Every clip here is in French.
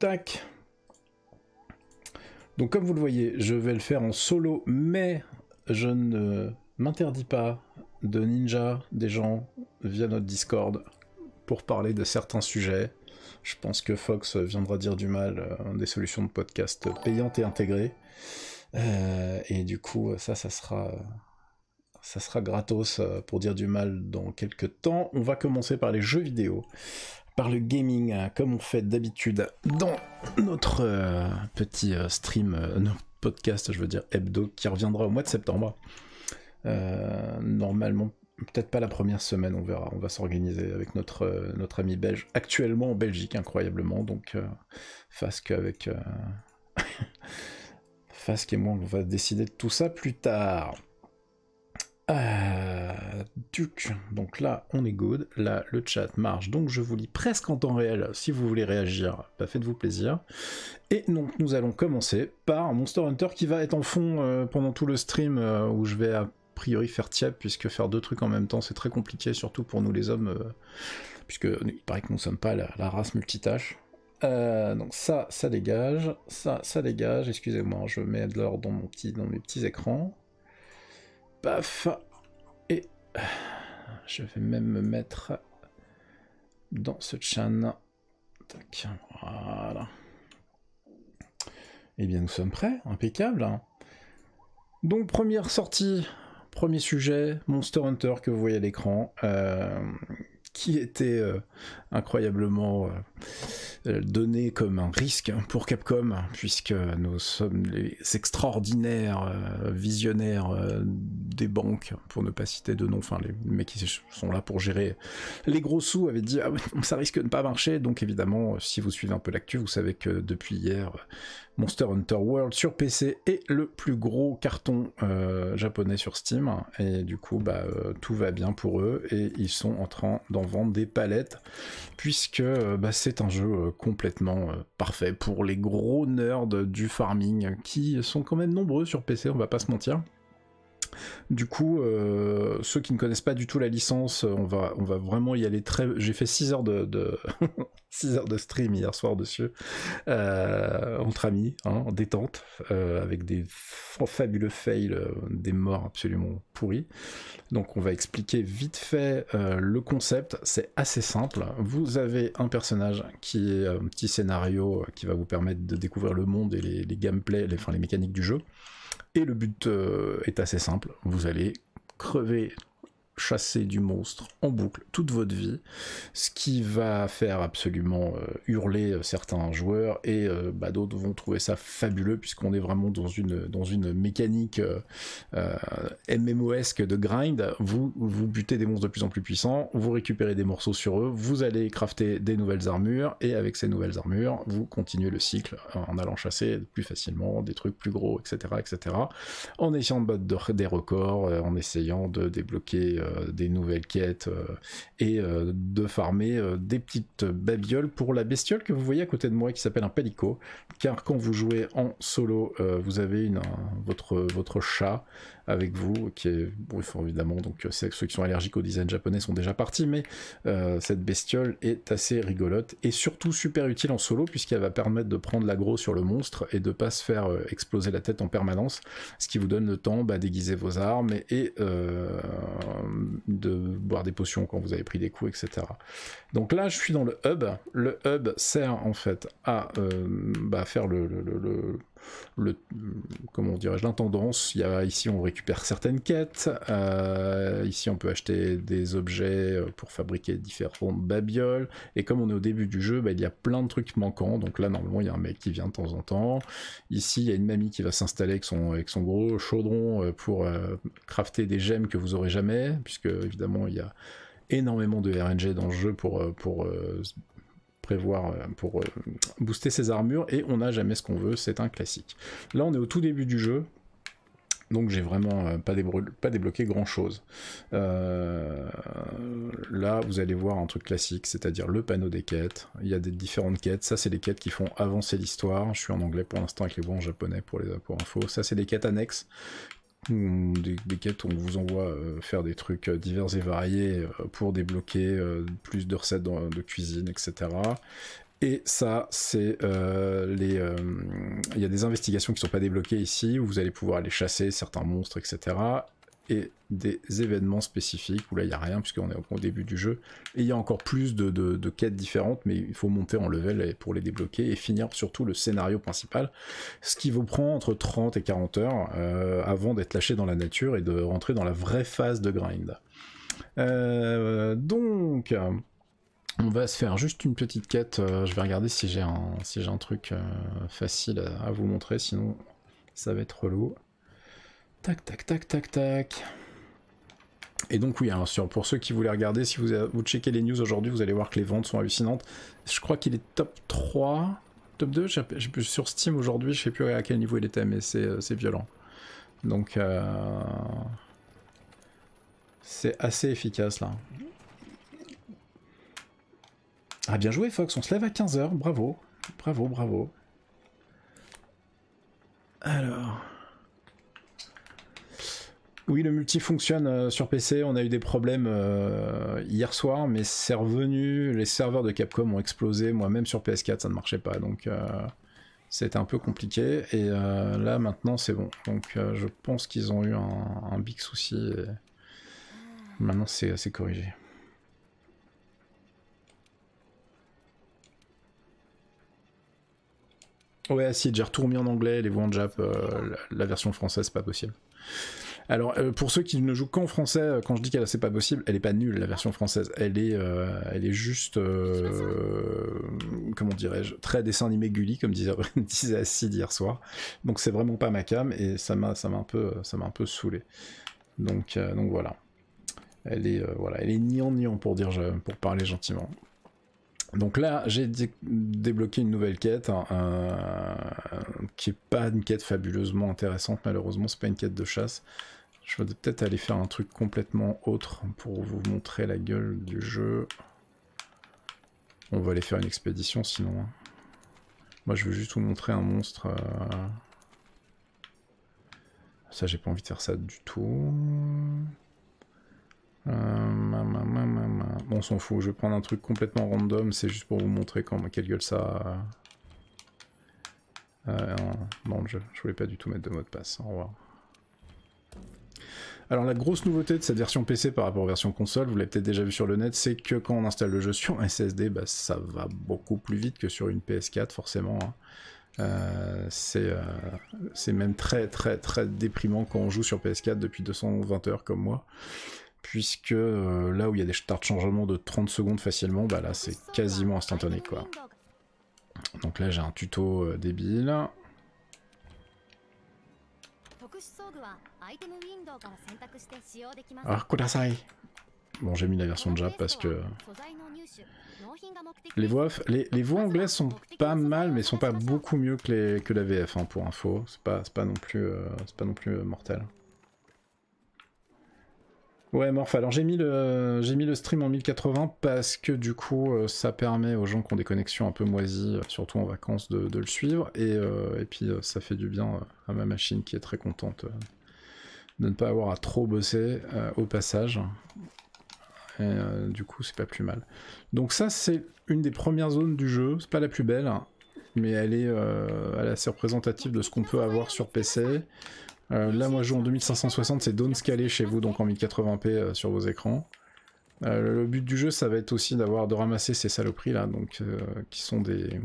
Tac. Donc comme vous le voyez, je vais le faire en solo, mais je ne m'interdis pas de ninja des gens via notre Discord pour parler de certains sujets. Je pense que Fox viendra dire du mal des solutions de podcast payantes et intégrées. Et du coup, ça sera gratos pour dire du mal dans quelques temps. On va commencer par les jeux vidéo, par le gaming, comme on fait d'habitude dans notre petit stream, notre podcast, je veux dire hebdo, qui reviendra au mois de septembre. Normalement, peut-être pas la première semaine, on verra. On va s'organiser avec notre ami belge, actuellement en Belgique, incroyablement. Donc, Fasque avec... Fasque et moi, on va décider de tout ça plus tard. Donc là, on est good. Là, le chat marche. Donc, je vous lis presque en temps réel. Si vous voulez réagir, bah, faites-vous plaisir. Et donc, nous allons commencer par Monster Hunter qui va être en fond pendant tout le stream où je vais a priori faire tiep, puisque faire deux trucs en même temps, c'est très compliqué, surtout pour nous les hommes, puisque il paraît que nous ne sommes pas la race multitâche. Donc ça dégage. Ça dégage. Excusez-moi, je mets de l'ordre dans mes petits écrans. Paf. Et je vais même me mettre dans ce chan. Tac, voilà. Eh bien, nous sommes prêts, impeccable. Donc, première sortie, premier sujet, Monster Hunter que vous voyez à l'écran, qui était incroyablement donné comme un risque pour Capcom, puisque nous sommes les extraordinaires visionnaires des banques, pour ne pas citer de nom, enfin les mecs qui sont là pour gérer les gros sous avaient dit ah, ça risque de ne pas marcher, donc évidemment si vous suivez un peu l'actu, vous savez que depuis hier Monster Hunter World sur PC est le plus gros carton japonais sur Steam, et du coup tout va bien pour eux, et ils sont en train d'en vendre des palettes, puisque c'est un jeu complètement parfait pour les gros nerds du farming, qui sont quand même nombreux sur PC, on va pas se mentir. Du coup, ceux qui ne connaissent pas du tout la licence, on va vraiment y aller très... J'ai fait 6 heures de 6 heures de stream hier soir dessus, entre amis, en détente, avec des fabuleux fails, des morts absolument pourris. Donc on va expliquer vite fait le concept, c'est assez simple. Vous avez un personnage qui est un petit scénario qui va vous permettre de découvrir le monde et les gameplays, les mécaniques du jeu. Et le but est assez simple, vous allez crever, chasser du monstre en boucle toute votre vie, ce qui va faire absolument hurler certains joueurs, et d'autres vont trouver ça fabuleux, puisqu'on est vraiment dans une mécanique MMOesque de grind. Vous butez des monstres de plus en plus puissants, vous récupérez des morceaux sur eux, vous allez crafter des nouvelles armures, et avec ces nouvelles armures, vous continuez le cycle en allant chasser plus facilement des trucs plus gros, etc., en essayant de battre des records, en essayant de débloquer des nouvelles quêtes et de farmer des petites babioles pour la bestiole que vous voyez à côté de moi qui s'appelle un palico, car quand vous jouez en solo, vous avez votre chat avec vous, qui est fort évidemment, donc ceux qui sont allergiques au design japonais sont déjà partis, mais cette bestiole est assez rigolote et surtout super utile en solo, puisqu'elle va permettre de prendre l'aggro sur le monstre et de pas se faire exploser la tête en permanence, ce qui vous donne le temps d'aiguiser vos armes et de boire des potions quand vous avez pris des coups, etc. Donc là je suis dans le hub sert en fait à faire comment dirais-je, l'intendance. Ici on récupère certaines quêtes, ici on peut acheter des objets pour fabriquer différentes babioles, et comme on est au début du jeu, il y a plein de trucs manquants, donc là normalement il y a un mec qui vient de temps en temps. Ici il y a une mamie qui va s'installer avec son gros chaudron pour crafter des gemmes que vous aurez jamais, puisque évidemment il y a énormément de RNG dans le jeu pour booster ses armures, et on n'a jamais ce qu'on veut, c'est un classique. Là on est au tout début du jeu, donc j'ai vraiment pas débloqué grand chose. Là vous allez voir un truc classique, c'est-à-dire le panneau des quêtes. Il y a des différentes quêtes, ça c'est les quêtes qui font avancer l'histoire. Je suis en anglais pour l'instant avec les voix en japonais pour info. Ça c'est des quêtes annexes, des quêtes où on vous envoie faire des trucs divers et variés pour débloquer plus de recettes de cuisine, etc. Et ça, c'est il y a des investigations qui ne sont pas débloquées ici, où vous allez pouvoir aller chasser certains monstres, etc. Et des événements spécifiques, où là il n'y a rien, puisqu'on est au début du jeu. Et il y a encore plus de quêtes différentes, mais il faut monter en level pour les débloquer, et finir surtout le scénario principal, ce qui vous prend entre 30 et 40 heures, avant d'être lâché dans la nature, et de rentrer dans la vraie phase de grind. Donc... on va se faire juste une petite quête, je vais regarder si j'ai un truc facile à vous montrer, sinon ça va être relou. Tac, tac, tac, tac, tac. Et donc oui, alors pour ceux qui voulaient regarder, si vous checkez les news aujourd'hui, vous allez voir que les ventes sont hallucinantes. Je crois qu'il est top 3, top 2, sur Steam aujourd'hui, je sais plus à quel niveau il était, mais c'est violent. Donc c'est assez efficace là. Ah bien joué Fox, on se lève à 15 h, bravo. Bravo, bravo. Alors... oui, le multi fonctionne sur PC, on a eu des problèmes hier soir, mais c'est revenu, les serveurs de Capcom ont explosé, moi-même sur PS4 ça ne marchait pas, donc c'était un peu compliqué, et là maintenant c'est bon, donc je pense qu'ils ont eu un big souci, et maintenant c'est corrigé. Ouais, si, j'ai tout remis en anglais, les voix en jap, la version française, c'est pas possible. Alors, pour ceux qui ne jouent qu'en français, quand je dis qu'elle c'est pas possible, elle est pas nulle, la version française. Elle est juste, comment dirais-je, très dessin animé Gulli, comme disait Acid hier soir. Donc c'est vraiment pas ma cam, et ça m'a un peu saoulé. Donc voilà. Elle est niant pour parler gentiment. Donc là, j'ai débloqué une nouvelle quête, qui est pas une quête fabuleusement intéressante, malheureusement, c'est pas une quête de chasse. Je vais peut-être aller faire un truc complètement autre pour vous montrer la gueule du jeu. On va aller faire une expédition sinon. Moi je veux juste vous montrer un monstre. Ça j'ai pas envie de faire ça du tout. Bon, on s'en fout, je vais prendre un truc complètement random, c'est juste pour vous montrer quelle gueule ça a dans le jeu. Je voulais pas du tout mettre de mot de passe, au revoir. Alors la grosse nouveauté de cette version PC par rapport aux versions console, vous l'avez peut-être déjà vu sur le net, c'est que quand on installe le jeu sur un SSD, bah, ça va beaucoup plus vite que sur une PS4 forcément. Hein. C'est même très déprimant quand on joue sur PS4 depuis 220 heures comme moi. Puisque là où il y a des temps de changement de 30 secondes facilement, bah là c'est quasiment instantané quoi. Donc là j'ai un tuto débile. Ah, kudasai. Bon, j'ai mis la version de Jap parce que les voix anglaises sont pas mal, mais sont pas beaucoup mieux que la VF, hein, pour info. C'est pas non plus mortel. Ouais, Morph, alors j'ai mis le stream en 1080 parce que du coup ça permet aux gens qui ont des connexions un peu moisies, surtout en vacances, de le suivre, et puis ça fait du bien à ma machine qui est très contente de ne pas avoir à trop bosser au passage, et du coup c'est pas plus mal. Donc ça c'est une des premières zones du jeu, c'est pas la plus belle, mais elle est assez représentative de ce qu'on peut avoir sur PC. Là moi je joue en 2560, c'est downscalé chez vous, donc en 1080p sur vos écrans. Le but du jeu ça va être aussi de ramasser ces saloperies là, donc qui sont des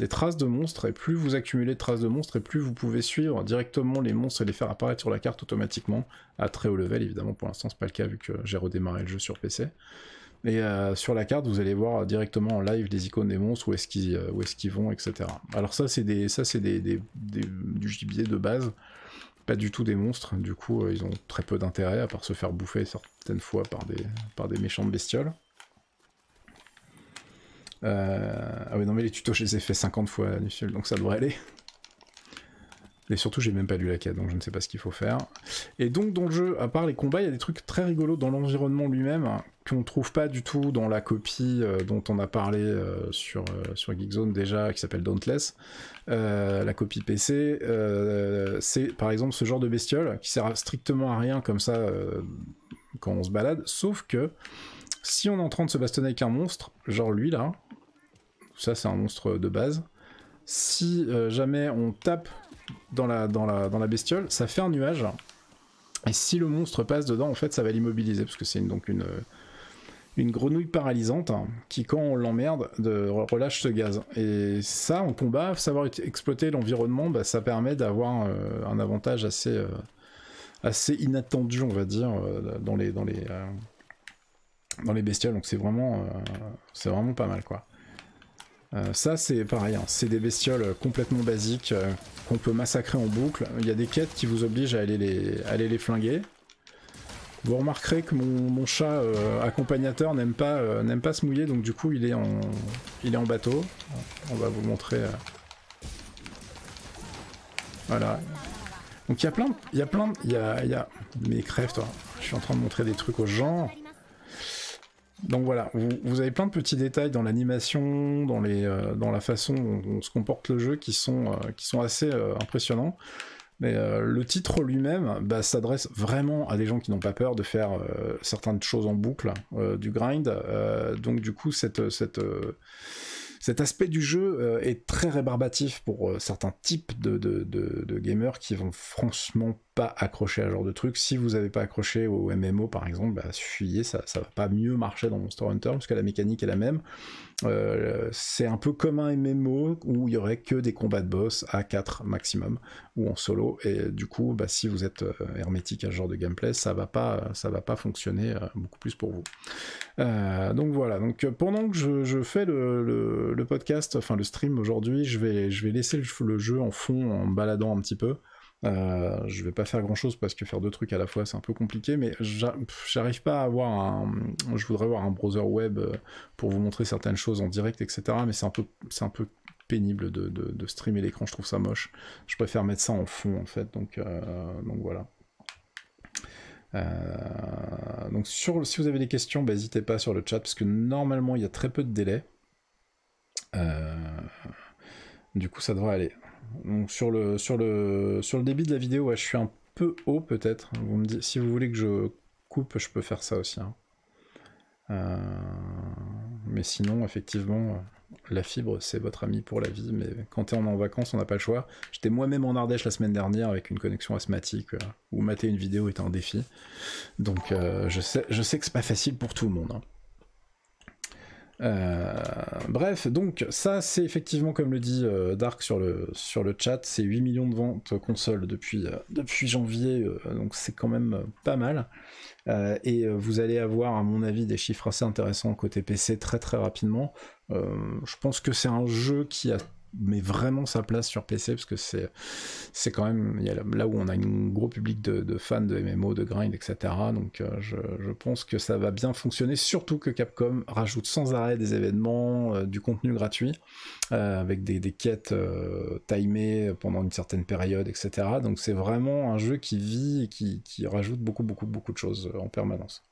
traces de monstres, et plus vous accumulez de traces de monstres, et plus vous pouvez suivre directement les monstres et les faire apparaître sur la carte automatiquement, à très haut level évidemment, pour l'instant c'est pas le cas vu que j'ai redémarré le jeu sur PC. Et sur la carte vous allez voir directement en live les icônes des monstres, où est-ce qu'ils vont, etc. Alors ça c'est du gibier de base, pas du tout des monstres, du coup ils ont très peu d'intérêt à part se faire bouffer certaines fois par des méchantes bestioles. Ah oui non mais les tutos je les ai fait 50 fois à Nusul, donc ça devrait aller. Et surtout j'ai même pas lu la quête, donc je ne sais pas ce qu'il faut faire. Et donc dans le jeu, à part les combats, il y a des trucs très rigolos dans l'environnement lui-même, qu'on trouve pas du tout dans la copie dont on a parlé sur Geekzone déjà, qui s'appelle Dauntless. La copie PC, c'est par exemple ce genre de bestiole qui sert strictement à rien comme ça quand on se balade, sauf que si on est en train de se bastonner avec un monstre, genre lui là, ça c'est un monstre de base. Si jamais on tape dans la bestiole, ça fait un nuage. Et si le monstre passe dedans, en fait, ça va l'immobiliser, parce que c'est donc une grenouille paralysante qui, quand on l'emmerde, relâche ce gaz. Et ça, en combat, savoir exploiter l'environnement, bah, ça permet d'avoir un avantage assez inattendu, on va dire, dans les bestioles. Donc c'est vraiment pas mal, quoi. Ça c'est pareil, hein. C'est des bestioles complètement basiques qu'on peut massacrer en boucle. Il y a des quêtes qui vous obligent à aller les flinguer. Vous remarquerez que mon chat accompagnateur n'aime pas se mouiller, donc du coup il est en bateau. On va vous montrer. Voilà. Donc il y a mais crève toi. Je suis en train de montrer des trucs aux gens. Donc voilà, vous avez plein de petits détails dans l'animation, dans la façon dont se comporte le jeu qui sont assez impressionnants. Mais le titre lui-même bah, s'adresse vraiment à des gens qui n'ont pas peur de faire certaines choses en boucle, du grind. Donc du coup, cet aspect du jeu est très rébarbatif pour certains types de gamers qui vont franchement pas accrocher à ce genre de truc. Si vous n'avez pas accroché au MMO par exemple, bah, fuyez, ça va pas mieux marcher dans Monster Hunter parce que la mécanique est la même. C'est un peu comme un MMO où il y aurait que des combats de boss à 4 maximum ou en solo, et du coup bah, si vous êtes hermétique à ce genre de gameplay, ça va pas fonctionner beaucoup plus pour vous. Donc voilà, donc pendant que je fais le podcast, enfin le stream aujourd'hui, je vais laisser le jeu en fond en me baladant un petit peu. Je vais pas faire grand chose parce que faire deux trucs à la fois c'est un peu compliqué, mais j'arrive pas à avoir je voudrais avoir un browser web pour vous montrer certaines choses en direct, etc. Mais c'est un peu pénible de streamer l'écran, je trouve ça moche. Je préfère mettre ça en fond en fait, donc voilà. Donc si vous avez des questions, bah, n'hésitez pas sur le chat parce que normalement il y a très peu de délai. Du coup ça devrait aller. Donc sur le débit de la vidéo, ouais, je suis un peu haut peut-être. Vous me dites, si vous voulez que je coupe, je peux faire ça aussi. Hein. Mais sinon, effectivement, la fibre c'est votre ami pour la vie. Mais quand on est en vacances, on n'a pas le choix. J'étais moi-même en Ardèche la semaine dernière avec une connexion asthmatique où mater une vidéo était un défi. Donc je sais que c'est pas facile pour tout le monde. Hein. Bref, donc ça c'est effectivement comme le dit Dark sur le chat, c'est 8 millions de ventes console depuis janvier, donc c'est quand même pas mal. Et vous allez avoir à mon avis des chiffres assez intéressants côté PC très très rapidement. Je pense que c'est un jeu qui a vraiment sa place sur PC parce que c'est quand même là où on a un gros public de fans de MMO, de grind, etc. Donc je pense que ça va bien fonctionner, surtout que Capcom rajoute sans arrêt des événements, du contenu gratuit, avec des quêtes timées pendant une certaine période, etc. Donc c'est vraiment un jeu qui vit et qui rajoute beaucoup de choses en permanence.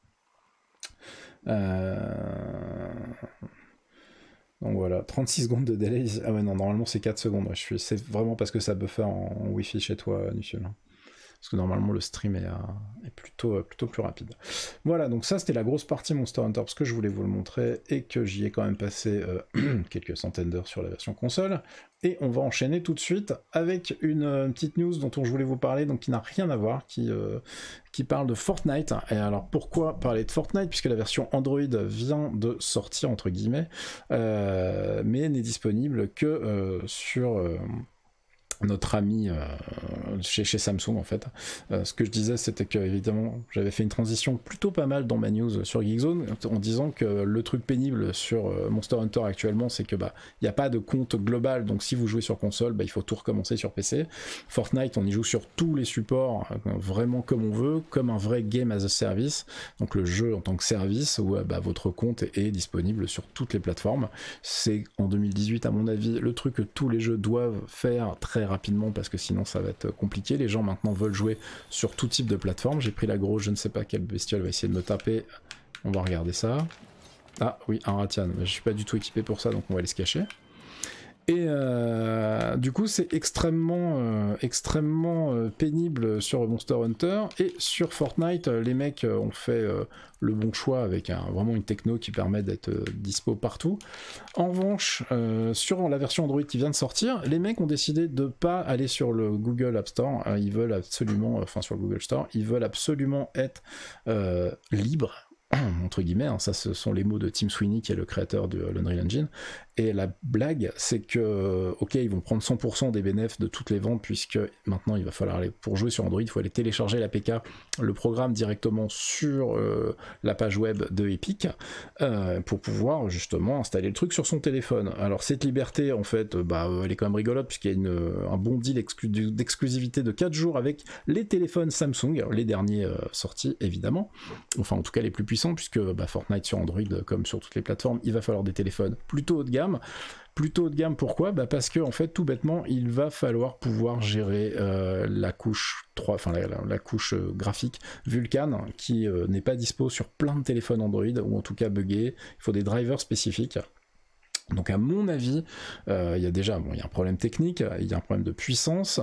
Donc voilà, 36 secondes de délai. Ah ouais, non, normalement c'est 4 secondes. Ouais, c'est vraiment parce que ça buffer en Wi-Fi chez toi, Nuffiel. Parce que normalement le stream est plutôt plus rapide. Voilà, donc ça c'était la grosse partie Monster Hunter, parce que je voulais vous le montrer et que j'y ai quand même passé quelques centaines d'heures sur la version console. Et on va enchaîner tout de suite avec une petite news dont je voulais vous parler, donc qui n'a rien à voir, qui parle de Fortnite. Et alors pourquoi parler de Fortnite, puisque la version Android vient de sortir entre guillemets, mais n'est disponible que sur notre ami chez Samsung en fait. Ce que je disais c'était que évidemment j'avais fait une transition plutôt pas mal dans ma news sur Geekzone en disant que le truc pénible sur Monster Hunter actuellement c'est que il n'y a pas de compte global, donc si vous jouez sur console il faut tout recommencer sur PC. Fortnite on y joue sur tous les supports vraiment comme on veut, comme un vrai game as a service, donc le jeu en tant que service où votre compte est disponible sur toutes les plateformes. C'est en 2018 à mon avis le truc que tous les jeux doivent faire très rapidement parce que sinon ça va être compliqué. Les gens maintenant veulent jouer sur tout type de plateforme. J'ai pris la grosse, je ne sais pas quelle bestiole va essayer de me taper. On va regarder ça. Ah oui, un Ratian. Je suis pas du tout équipé pour ça, donc on va aller se cacher. Et du coup, c'est extrêmement pénible sur Monster Hunter. Et sur Fortnite, les mecs ont fait le bon choix avec vraiment une techno qui permet d'être dispo partout. En revanche, sur la version Android qui vient de sortir, les mecs ont décidé de pas aller sur le Google App Store. Ils veulent absolument, enfin sur le Google Store, ils veulent absolument être libres. Entre guillemets, hein, ça ce sont les mots de Tim Sweeney qui est le créateur de l'Unreal Engine, et la blague c'est que ok, ils vont prendre 100% des bénéfices de toutes les ventes, puisque maintenant il va falloir aller, pour jouer sur Android, il faut aller télécharger l'APK, le programme directement sur la page web de Epic pour pouvoir justement installer le truc sur son téléphone. Alors cette liberté en fait, elle est quand même rigolote, puisqu'il y a un bon deal d'exclusivité de 4 jours avec les téléphones Samsung, les derniers sortis évidemment, enfin en tout cas les plus puissants, puisque Fortnite sur Android comme sur toutes les plateformes, il va falloir des téléphones plutôt haut de gamme. Plutôt haut de gamme, pourquoi ? Parce que en fait, tout bêtement, il va falloir pouvoir gérer la couche 3, enfin la couche graphique Vulkan, qui n'est pas dispo sur plein de téléphones Android, ou en tout cas buggé. Il faut des drivers spécifiques. Donc à mon avis, il y a déjà il y a un problème technique, il y a un problème de puissance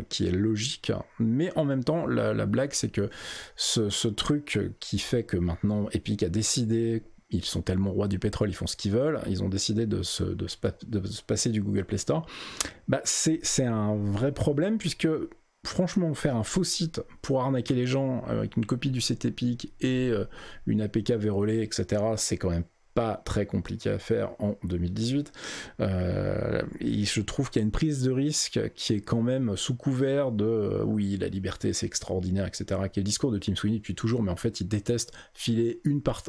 qui est logique, mais en même temps, la blague, c'est que ce truc qui fait que maintenant Epic a décidé, ils sont tellement rois du pétrole, ils font ce qu'ils veulent, ils ont décidé de se passer du Google Play Store, c'est un vrai problème, puisque franchement, faire un faux site pour arnaquer les gens avec une copie du site Epic et une APK vérolée, etc., c'est quand même pas très compliqué à faire en 2018. Et je trouve qu'il y a une prise de risque qui est quand même sous couvert de oui, la liberté c'est extraordinaire, etc., qui est le discours de Tim Sweeney depuis toujours, mais en fait il déteste filer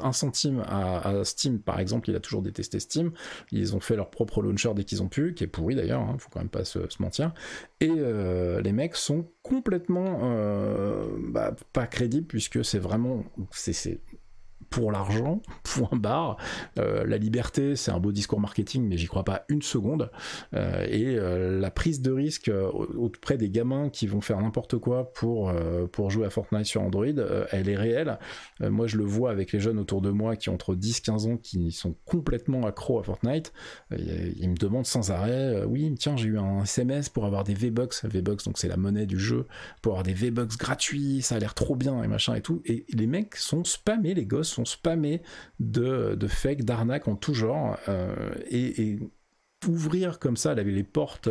un centime à Steam, par exemple. Il a toujours détesté Steam. Ils ont fait leur propre launcher dès qu'ils ont pu, qui est pourri d'ailleurs, hein, faut quand même pas se mentir, et les mecs sont complètement pas crédibles, puisque c'est vraiment c'est pour l'argent, point barre. La liberté, c'est un beau discours marketing, mais j'y crois pas une seconde. Et la prise de risque auprès des gamins qui vont faire n'importe quoi pour jouer à Fortnite sur Android, elle est réelle. Moi, je le vois avec les jeunes autour de moi qui ont entre 10-15 ans, qui sont complètement accros à Fortnite. Ils me demandent sans arrêt, oui, tiens, j'ai eu un SMS pour avoir des V-Bucks. V-Bucks, donc c'est la monnaie du jeu, pour avoir des V-Bucks gratuits, ça a l'air trop bien, et machin et tout. Et les mecs sont spammés, les gosses sont spammés de fake, d'arnaques en tout genre, et ouvrir comme ça les portes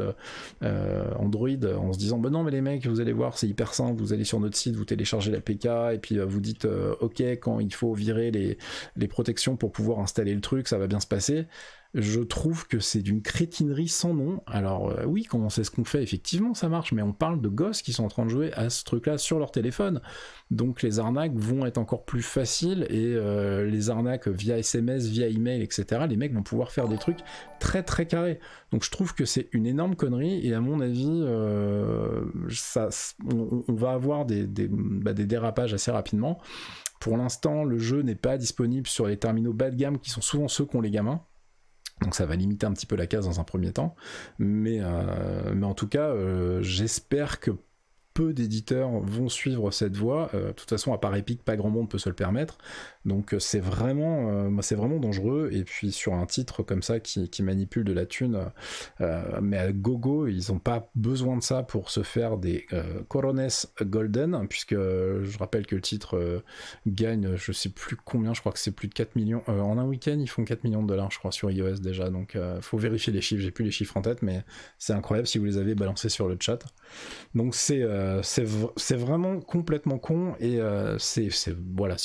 Android en se disant non mais les mecs, vous allez voir, c'est hyper simple, vous allez sur notre site, vous téléchargez l'APK et puis vous dites ok, quand il faut virer les protections pour pouvoir installer le truc, ça va bien se passer. Je trouve que c'est d'une crétinerie sans nom. Alors oui, quand on sait ce qu'on fait, effectivement ça marche, mais on parle de gosses qui sont en train de jouer à ce truc là sur leur téléphone, donc les arnaques vont être encore plus faciles, et les arnaques via SMS, via email, etc., les mecs vont pouvoir faire des trucs très très carrés. Donc je trouve que c'est une énorme connerie, et à mon avis on va avoir des dérapages assez rapidement. Pour l'instant, le jeu n'est pas disponible sur les terminaux bas de gamme, qui sont souvent ceux qu'ont les gamins. Donc ça va limiter un petit peu la casse dans un premier temps, mais en tout cas, j'espère que peu d'éditeurs vont suivre cette voie. De toute façon, à part Epic, pas grand monde peut se le permettre. Donc c'est vraiment dangereux. Et puis sur un titre comme ça qui manipule de la thune, mais à gogo, ils n'ont pas besoin de ça pour se faire des corones golden, puisque je rappelle que le titre gagne, je sais plus combien, je crois que c'est plus de 4 millions. En un week-end, ils font 4 millions de dollars, je crois, sur iOS déjà. Donc faut vérifier les chiffres, j'ai plus les chiffres en tête, mais c'est incroyable si vous les avez balancés sur le chat. Donc c'est vraiment complètement con, et c'est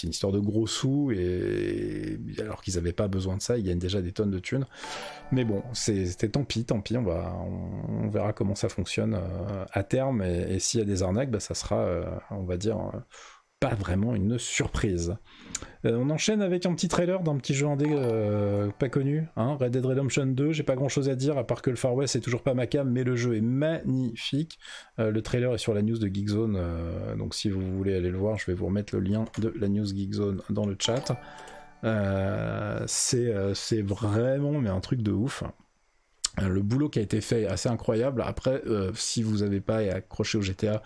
une histoire de gros sous, et alors qu'ils n'avaient pas besoin de ça, ils gagnent déjà des tonnes de thunes. Mais bon, c'était tant pis, on verra comment ça fonctionne à terme, et s'il y a des arnaques, ça sera, on va dire, pas vraiment une surprise. On enchaîne avec un petit trailer d'un petit jeu indé pas connu, hein, Red Dead Redemption 2. J'ai pas grand chose à dire, à part que le Far West c'est toujours pas ma cam, mais le jeu est magnifique. Le trailer est sur la news de Geekzone, donc si vous voulez aller le voir, je vais vous remettre le lien de la news Geekzone dans le chat. C'est vraiment un truc de ouf. Le boulot qui a été fait est assez incroyable. Après, si vous n'avez pas accroché au GTA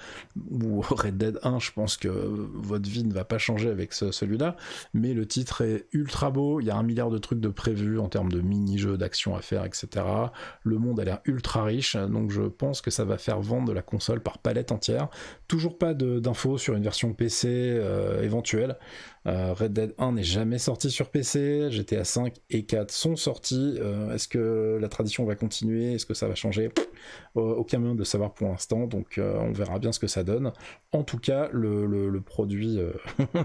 ou au Red Dead 1, je pense que votre vie ne va pas changer avec celui-là. Mais le titre est ultra beau. Il y a 1 milliard de trucs de prévus en termes de mini-jeux, d'action à faire, etc. Le monde a l'air ultra riche. Donc je pense que ça va faire vendre de la console par palette entière. Toujours pas d'infos sur une version PC éventuelle. Red Dead 1 n'est jamais sorti sur PC, GTA 5 et 4 sont sortis. Est-ce que la tradition va continuer? Est-ce que ça va changer? Aucun moyen de savoir pour l'instant, donc on verra bien ce que ça donne. En tout cas, le produit,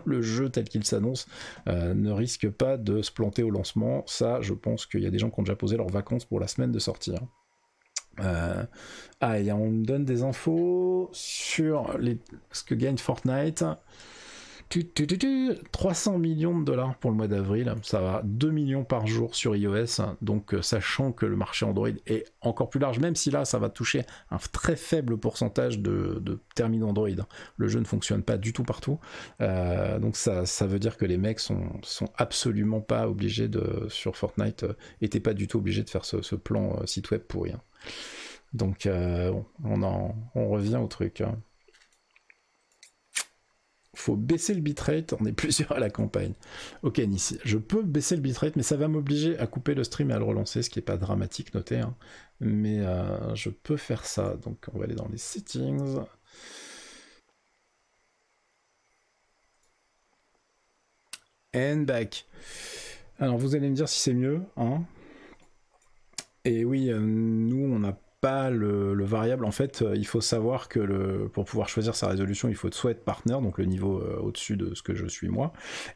le jeu tel qu'il s'annonce, ne risque pas de se planter au lancement. Ça, je pense qu'il y a des gens qui ont déjà posé leurs vacances pour la semaine de sortie. Et on me donne des infos sur ce que gagne Fortnite. 300 millions de dollars pour le mois d'avril, ça va 2 millions par jour sur iOS, donc sachant que le marché Android est encore plus large, même si là ça va toucher un très faible pourcentage de terminaux Android. Le jeu ne fonctionne pas du tout partout, donc ça veut dire que les mecs sont absolument pas obligés sur Fortnite, étaient pas du tout obligés de faire ce plan site web pourri. Donc on revient au truc. Faut baisser le bitrate, on est plusieurs à la campagne. Ok Nice, je peux baisser le bitrate, mais ça va m'obliger à couper le stream et à le relancer, ce qui n'est pas dramatique, notez. Mais je peux faire ça, donc on va aller dans les settings. And back. Alors vous allez me dire si c'est mieux, Et oui, nous on n'a pas le variable. En fait, il faut savoir que pour pouvoir choisir sa résolution, il faut soit être partner, donc le niveau au-dessus de ce que je suis moi,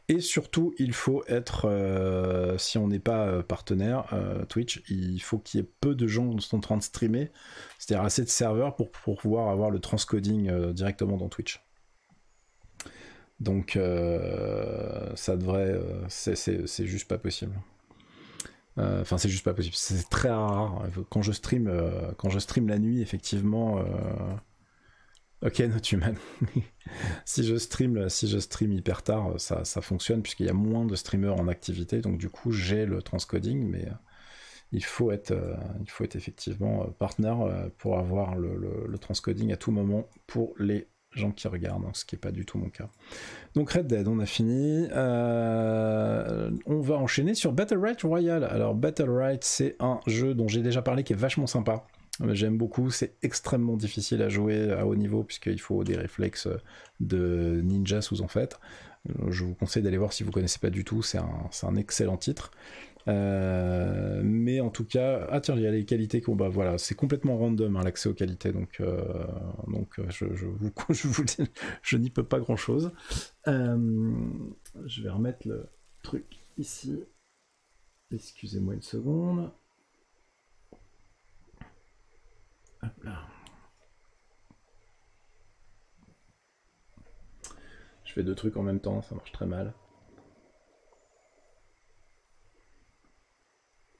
et surtout il faut être, si on n'est pas partenaire Twitch, il faut qu'il y ait peu de gens qui sont en train de streamer, c'est-à-dire assez de serveurs pour pouvoir avoir le transcoding directement dans Twitch. Donc ça devrait, c'est juste pas possible. Enfin, c'est juste pas possible. C'est très rare. Quand je stream la nuit, effectivement. Ok, Notuman. si je stream hyper tard, ça fonctionne puisqu'il y a moins de streamers en activité. Donc du coup, j'ai le transcoding, mais il faut être effectivement partenaire pour avoir le transcoding à tout moment pour les gens qui regardent, ce qui n'est pas du tout mon cas. Donc Red Dead, on a fini. On va enchaîner sur Battlerite Royale. Alors Battlerite, c'est un jeu dont j'ai déjà parlé qui est vachement sympa. J'aime beaucoup, c'est extrêmement difficile à jouer à haut niveau puisqu'il faut des réflexes de ninja sous en fait. Je vous conseille d'aller voir si vous ne connaissez pas du tout, c'est un excellent titre. Mais en tout cas, tiens, il y a les qualités voilà, c'est complètement random l'accès aux qualités, donc je vous dis, je n'y peux pas grand chose. Je vais remettre le truc ici. Excusez-moi une seconde. Hop là. Je fais 2 trucs en même temps, ça marche très mal.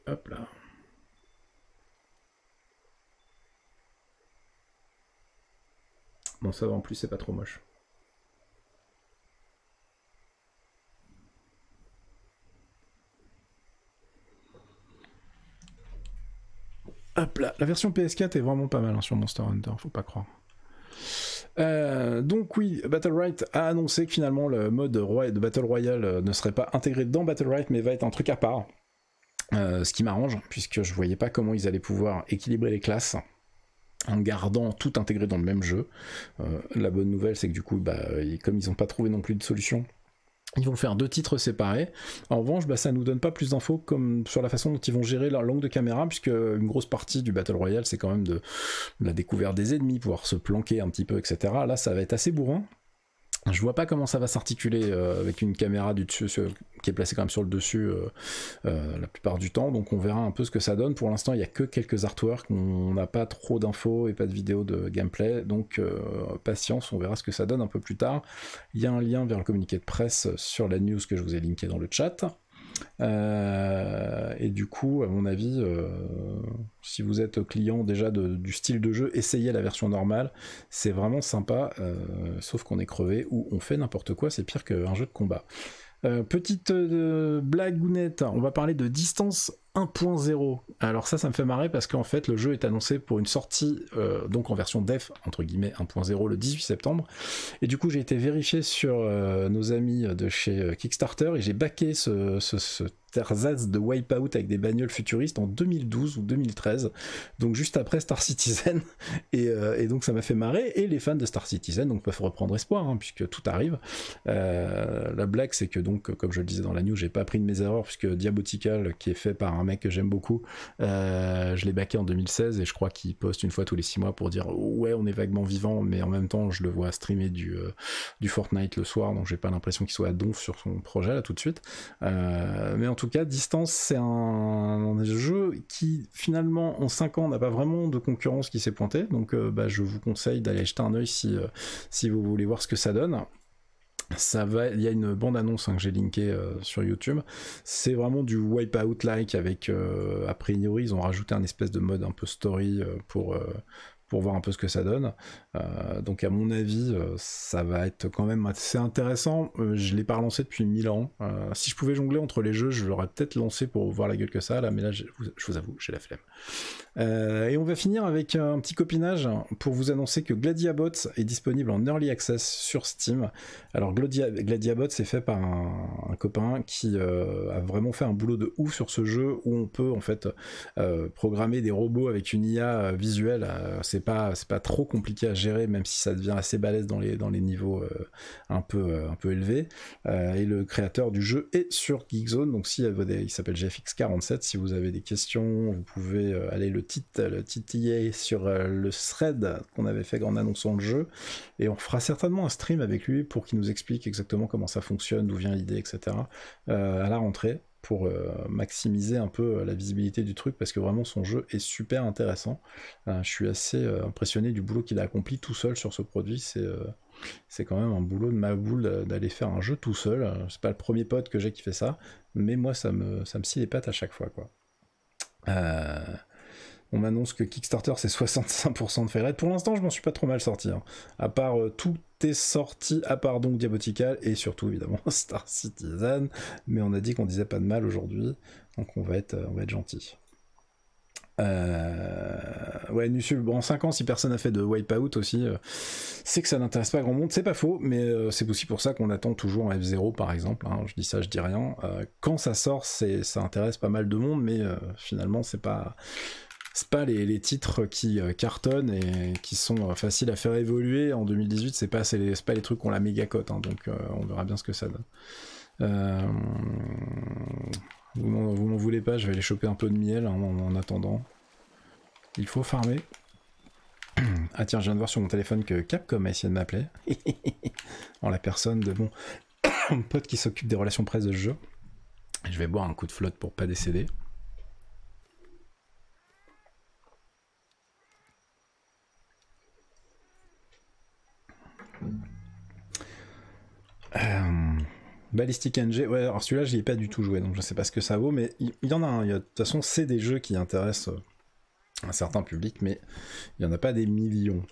Hop là. Bon, ça va, en plus, c'est pas trop moche. Hop là. La version PS4 est vraiment pas mal sur Monster Hunter, faut pas croire. Donc oui, Battlerite a annoncé que finalement le mode de Battle Royale ne serait pas intégré dans Battlerite, mais va être un truc à part. Ce qui m'arrange, puisque je voyais pas comment ils allaient pouvoir équilibrer les classes en gardant tout intégré dans le même jeu. La bonne nouvelle, c'est que du coup, comme ils n'ont pas trouvé non plus de solution, ils vont faire 2 titres séparés. En revanche, ça nous donne pas plus d'infos comme sur la façon dont ils vont gérer leur langue de caméra, puisque une grosse partie du Battle Royale, c'est quand même de la découverte des ennemis, pouvoir se planquer un petit peu, etc. Là, ça va être assez bourrin. Je vois pas comment ça va s'articuler avec une caméra du dessus qui est placée quand même sur le dessus la plupart du temps, donc on verra un peu ce que ça donne. Pour l'instant, il y a que quelques artworks, on n'a pas trop d'infos et pas de vidéos de gameplay, donc patience, on verra ce que ça donne un peu plus tard. Il y a un lien vers le communiqué de presse sur la news que je vous ai linké dans le chat. Et du coup, à mon avis, si vous êtes client déjà du style de jeu, essayez la version normale, c'est vraiment sympa, sauf qu'on est crevé ou on fait n'importe quoi, c'est pire qu'un jeu de combat. Petite blagounette, on va parler de Distance 1.0. Alors ça me fait marrer parce qu'en fait le jeu est annoncé pour une sortie donc en version def entre guillemets 1.0 le 18 septembre et du coup j'ai été vérifié sur nos amis de chez Kickstarter et j'ai backé ce ersatz de Wipeout avec des bagnoles futuristes en 2012 ou 2013, donc juste après Star Citizen et donc ça m'a fait marrer et les fans de Star Citizen donc peuvent reprendre espoir hein, puisque tout arrive. La blague c'est que donc comme je le disais dans la news j'ai pas appris de mes erreurs puisque Diabotical qui est fait par un mec que j'aime beaucoup je l'ai backé en 2016 et je crois qu'il poste une fois tous les 6 mois pour dire ouais on est vaguement vivant mais en même temps je le vois streamer du Fortnite le soir donc j'ai pas l'impression qu'il soit à donf sur son projet là tout de suite mais en tout cas Distance c'est un jeu qui finalement en 5 ans n'a pas vraiment de concurrence qui s'est pointée donc je vous conseille d'aller jeter un oeil si vous voulez voir ce que ça donne. Il y a une bande annonce hein, que j'ai linkée sur YouTube. C'est vraiment du Wipeout like avec a priori ils ont rajouté un espèce de mode un peu story pour voir un peu ce que ça donne. Donc à mon avis, ça va être quand même assez intéressant. Je l'ai pas relancé depuis 1000 ans. Si je pouvais jongler entre les jeux, je l'aurais peut-être lancé pour voir la gueule que ça a, là, mais là, je vous avoue, j'ai la flemme. Et on va finir avec un petit copinage pour vous annoncer que Gladiabots est disponible en Early Access sur Steam. Alors Gladiabots c'est fait par un copain qui a vraiment fait un boulot de ouf sur ce jeu où on peut en fait programmer des robots avec une IA visuelle. C'est pas trop compliqué à gérer même si ça devient assez balèze dans les niveaux un peu élevés. Et le créateur du jeu est sur Geekzone, donc il s'appelle GFX47. Si vous avez des questions, vous pouvez aller le titiller sur le thread qu'on avait fait en annonçant le jeu, et on fera certainement un stream avec lui pour qu'il nous explique exactement comment ça fonctionne, d'où vient l'idée, etc. À la rentrée, pour maximiser un peu la visibilité du truc, parce que vraiment son jeu est super intéressant. Je suis assez impressionné du boulot qu'il a accompli tout seul sur ce produit. C'est quand même un boulot de ma boule d'aller faire un jeu tout seul. C'est pas le premier pote que j'ai qui fait ça, mais moi ça me scie les pattes à chaque fois, quoi. On m'annonce que Kickstarter c'est 65% de fail rate. Pour l'instant je m'en suis pas trop mal sorti hein. À part tout est sorti à part donc Diabotical et surtout évidemment Star Citizen, mais on a dit qu'on disait pas de mal aujourd'hui, donc on va être gentil. Ouais, Nusul, bon, en 5 ans, si personne n'a fait de Wipeout aussi, c'est que ça n'intéresse pas grand monde, c'est pas faux, mais c'est aussi pour ça qu'on attend toujours en F0 par exemple, hein, je dis ça, je dis rien. Quand ça sort, ça intéresse pas mal de monde, mais finalement, c'est pas les titres qui cartonnent et qui sont faciles à faire évoluer en 2018, c'est pas les trucs qu'on la méga cote, hein, donc on verra bien ce que ça donne. Vous m'en voulez pas, je vais aller choper un peu de miel hein, en attendant. Il faut farmer. Ah tiens, je viens de voir sur mon téléphone que Capcom a essayé de m'appeler. En la personne de mon pote qui s'occupe des relations presse de ce jeu. Je vais boire un coup de flotte pour pas décéder. Ballistic NG, ouais, alors celui-là j'y ai pas du tout joué, donc je sais pas ce que ça vaut, mais il y en a un, de toute façon c'est des jeux qui intéressent un certain public, mais il y en a pas des millions.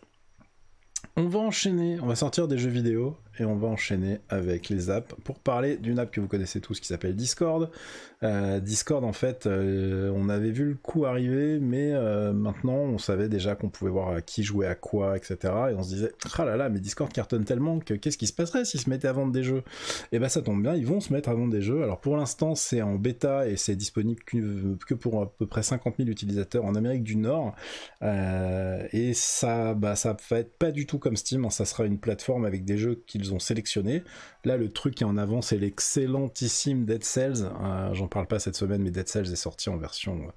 On va enchaîner, on va sortir des jeux vidéo et on va enchaîner avec les apps pour parler d'une app que vous connaissez tous qui s'appelle Discord. Discord en fait, on avait vu le coup arriver, mais maintenant on savait déjà qu'on pouvait voir qui jouait à quoi, etc. Et on se disait, ah là là, mais Discord cartonne tellement que qu'est-ce qui se passerait s'ils se mettaient à vendre des jeux? Et bah ça tombe bien, ils vont se mettre à vendre des jeux. Alors pour l'instant c'est en bêta et c'est disponible que pour à peu près 50 000 utilisateurs en Amérique du Nord. Et ça va être pas du tout comme Steam, hein, ça sera une plateforme avec des jeux qu'ils ont sélectionnés. Là le truc qui est en avant c'est l'excellentissime Dead Cells, j'en parle pas cette semaine, mais Dead Cells est sorti en version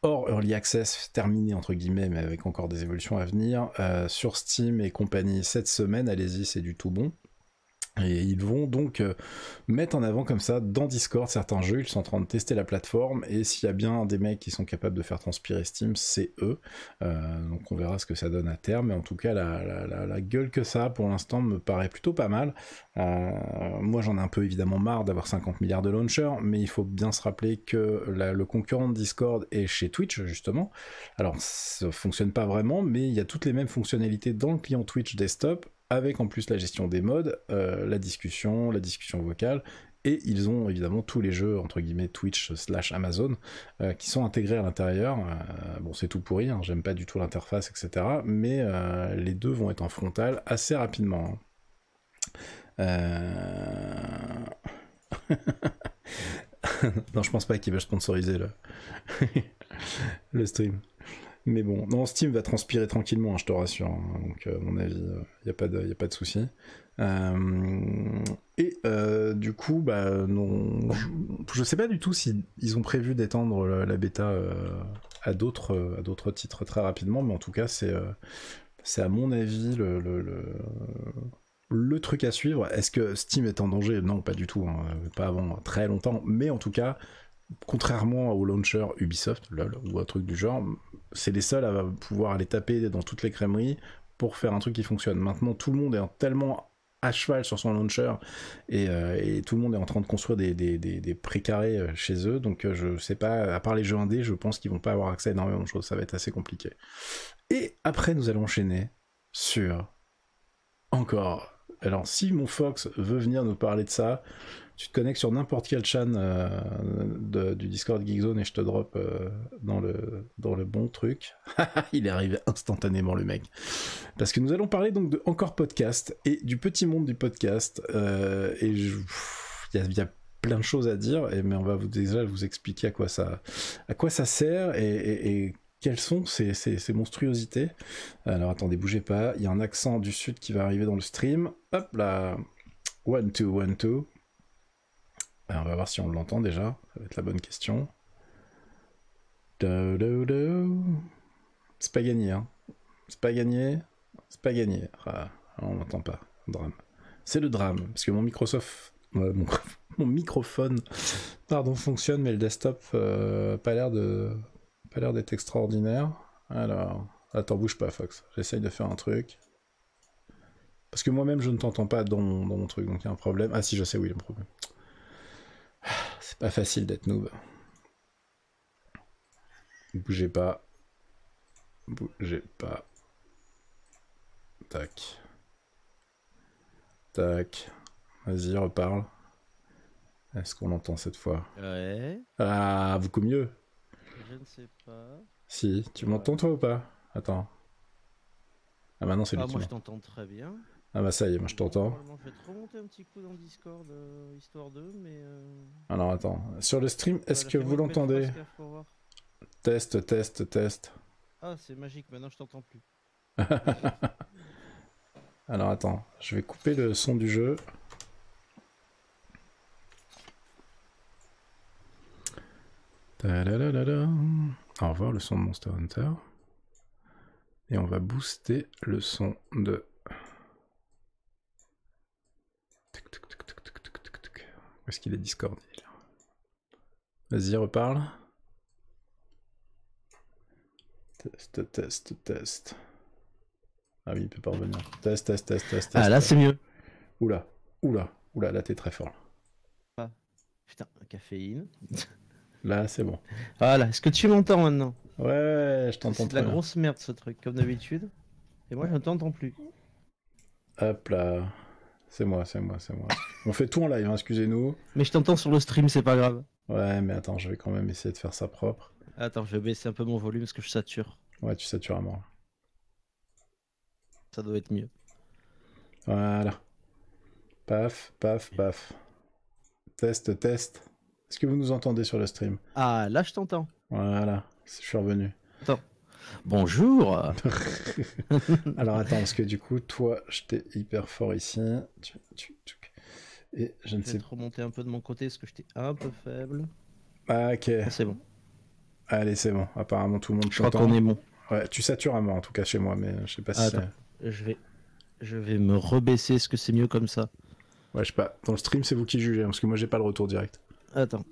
hors Early Access, terminé entre guillemets, mais avec encore des évolutions à venir, sur Steam et compagnie cette semaine, allez-y, c'est du tout bon. Et ils vont donc mettre en avant comme ça dans Discord certains jeux, ils sont en train de tester la plateforme, et s'il y a bien des mecs qui sont capables de faire transpirer Steam, c'est eux. Donc on verra ce que ça donne à terme, mais en tout cas la gueule que ça a pour l'instant me paraît plutôt pas mal. Moi j'en ai un peu évidemment marre d'avoir 50 milliards de launchers, mais il faut bien se rappeler que le concurrent de Discord est chez Twitch justement. Alors ça fonctionne pas vraiment, mais il y a toutes les mêmes fonctionnalités dans le client Twitch desktop, avec en plus la gestion des modes, la discussion vocale, Et ils ont évidemment tous les jeux, entre guillemets, Twitch/Amazon, qui sont intégrés à l'intérieur. Bon, c'est tout pourri, hein, j'aime pas du tout l'interface, etc. Mais les deux vont être en frontal assez rapidement. Non, je pense pas qu'il va sponsoriser le stream. Mais bon, non, Steam va transpirer tranquillement, hein, je te rassure. Hein, donc, à mon avis, il n'y a pas de souci. Du coup, bah, non, je sais pas du tout si ils ont prévu d'étendre la bêta à d'autres titres très rapidement, mais en tout cas, c'est à mon avis le truc à suivre. Est-ce que Steam est en danger? Non, pas du tout, hein, pas avant très longtemps, mais en tout cas, contrairement au launcher Ubisoft, lol, ou un truc du genre, c'est les seuls à pouvoir aller taper dans toutes les crèmeries pour faire un truc qui fonctionne. Maintenant, tout le monde est tellement à cheval sur son launcher et tout le monde est en train de construire des précarés chez eux, donc je sais pas, à part les jeux indés, je pense qu'ils vont pas avoir accès à énormément de choses, ça va être assez compliqué. Et après, nous allons enchaîner sur encore. Alors, si mon Fox veut venir nous parler de ça, tu te connectes sur n'importe quel chan du Discord Geekzone et je te drop dans le bon truc. Il est arrivé instantanément, le mec. Parce que nous allons parler donc de Encore Podcast et du petit monde du podcast. Il y a plein de choses à dire, mais on va déjà vous expliquer à quoi ça sert et quelles sont ces monstruosités. Alors attendez, bougez pas, il y a un accent du sud qui va arriver dans le stream. Hop là, 1, 2, 1, 2. On va voir si on l'entend déjà, ça va être la bonne question. C'est pas gagné, hein. C'est pas gagné. Ah, on n'entend pas, drame. C'est le drame, parce que mon microphone fonctionne, mais le desktop pas l'air d'être extraordinaire. Alors, attends, bouge pas, Fox. J'essaye de faire un truc. Parce que moi-même, je ne t'entends pas dans mon truc, donc il y a un problème. Ah si, je sais où il y a le problème. C'est pas facile d'être noob. Bougez pas. Tac. Vas-y, reparle. Est-ce qu'on l'entend cette fois? Ouais. Ah, beaucoup mieux. Je ne sais pas. Si, tu m'entends toi ou pas? Attends. Ah maintenant c'est lui qui moi je m'entend. t'entends très bien. Ah bah ça y est, moi je t'entends. Normalement je vais te remonter un petit coup dans Discord, histoire d'eux, mais... Alors attends, sur le stream, est-ce que vous fais-moi une belle l'entendez? phrase, Claire, pour voir. Test. Ah, c'est magique, maintenant je t'entends plus. Alors attends, je vais couper le son du jeu. On va voir le son de Monster Hunter. Et on va booster le son de... Où est-ce qu'il est Discord? Vas-y, reparle. Test. Ah oui, il peut pas revenir. Test. Ah, là c'est mieux. Oula, là t'es très fort. Ah, putain, caféine. Là, c'est bon. Voilà, est-ce que tu m'entends maintenant? Ouais, je t'entends C'est de très la bien. grosse merde ce truc, comme d'habitude. Et moi je ne t'entends plus. Hop là. C'est moi. On fait tout en live, hein, excusez-nous. Mais je t'entends sur le stream, c'est pas grave. Ouais, mais attends, je vais quand même essayer de faire ça propre. Attends, je vais baisser un peu mon volume parce que je sature. Ouais, tu satures à mort. Ça doit être mieux. Voilà. Paf. Test. Est-ce que vous nous entendez sur le stream? Ah, là je t'entends. Voilà, je suis revenu. Attends. Bonjour. Alors attends, parce que du coup, toi, j'étais hyper fort ici. Et je ne Je vais sais te remonter un peu de mon côté parce que j'étais un peu faible. pas. Ah, ok. Ah, c'est bon. Allez, c'est bon. Apparemment, tout le monde Je crois t'entend. qu'on est bon. Ouais, tu satures à mort, en tout cas chez moi, mais je sais pas si Attends, je vais me rebaisser. Est-ce que c'est mieux comme ça? Ouais, je sais pas. Dans le stream, c'est vous qui jugez, hein, parce que moi, j'ai pas le retour direct. Attends.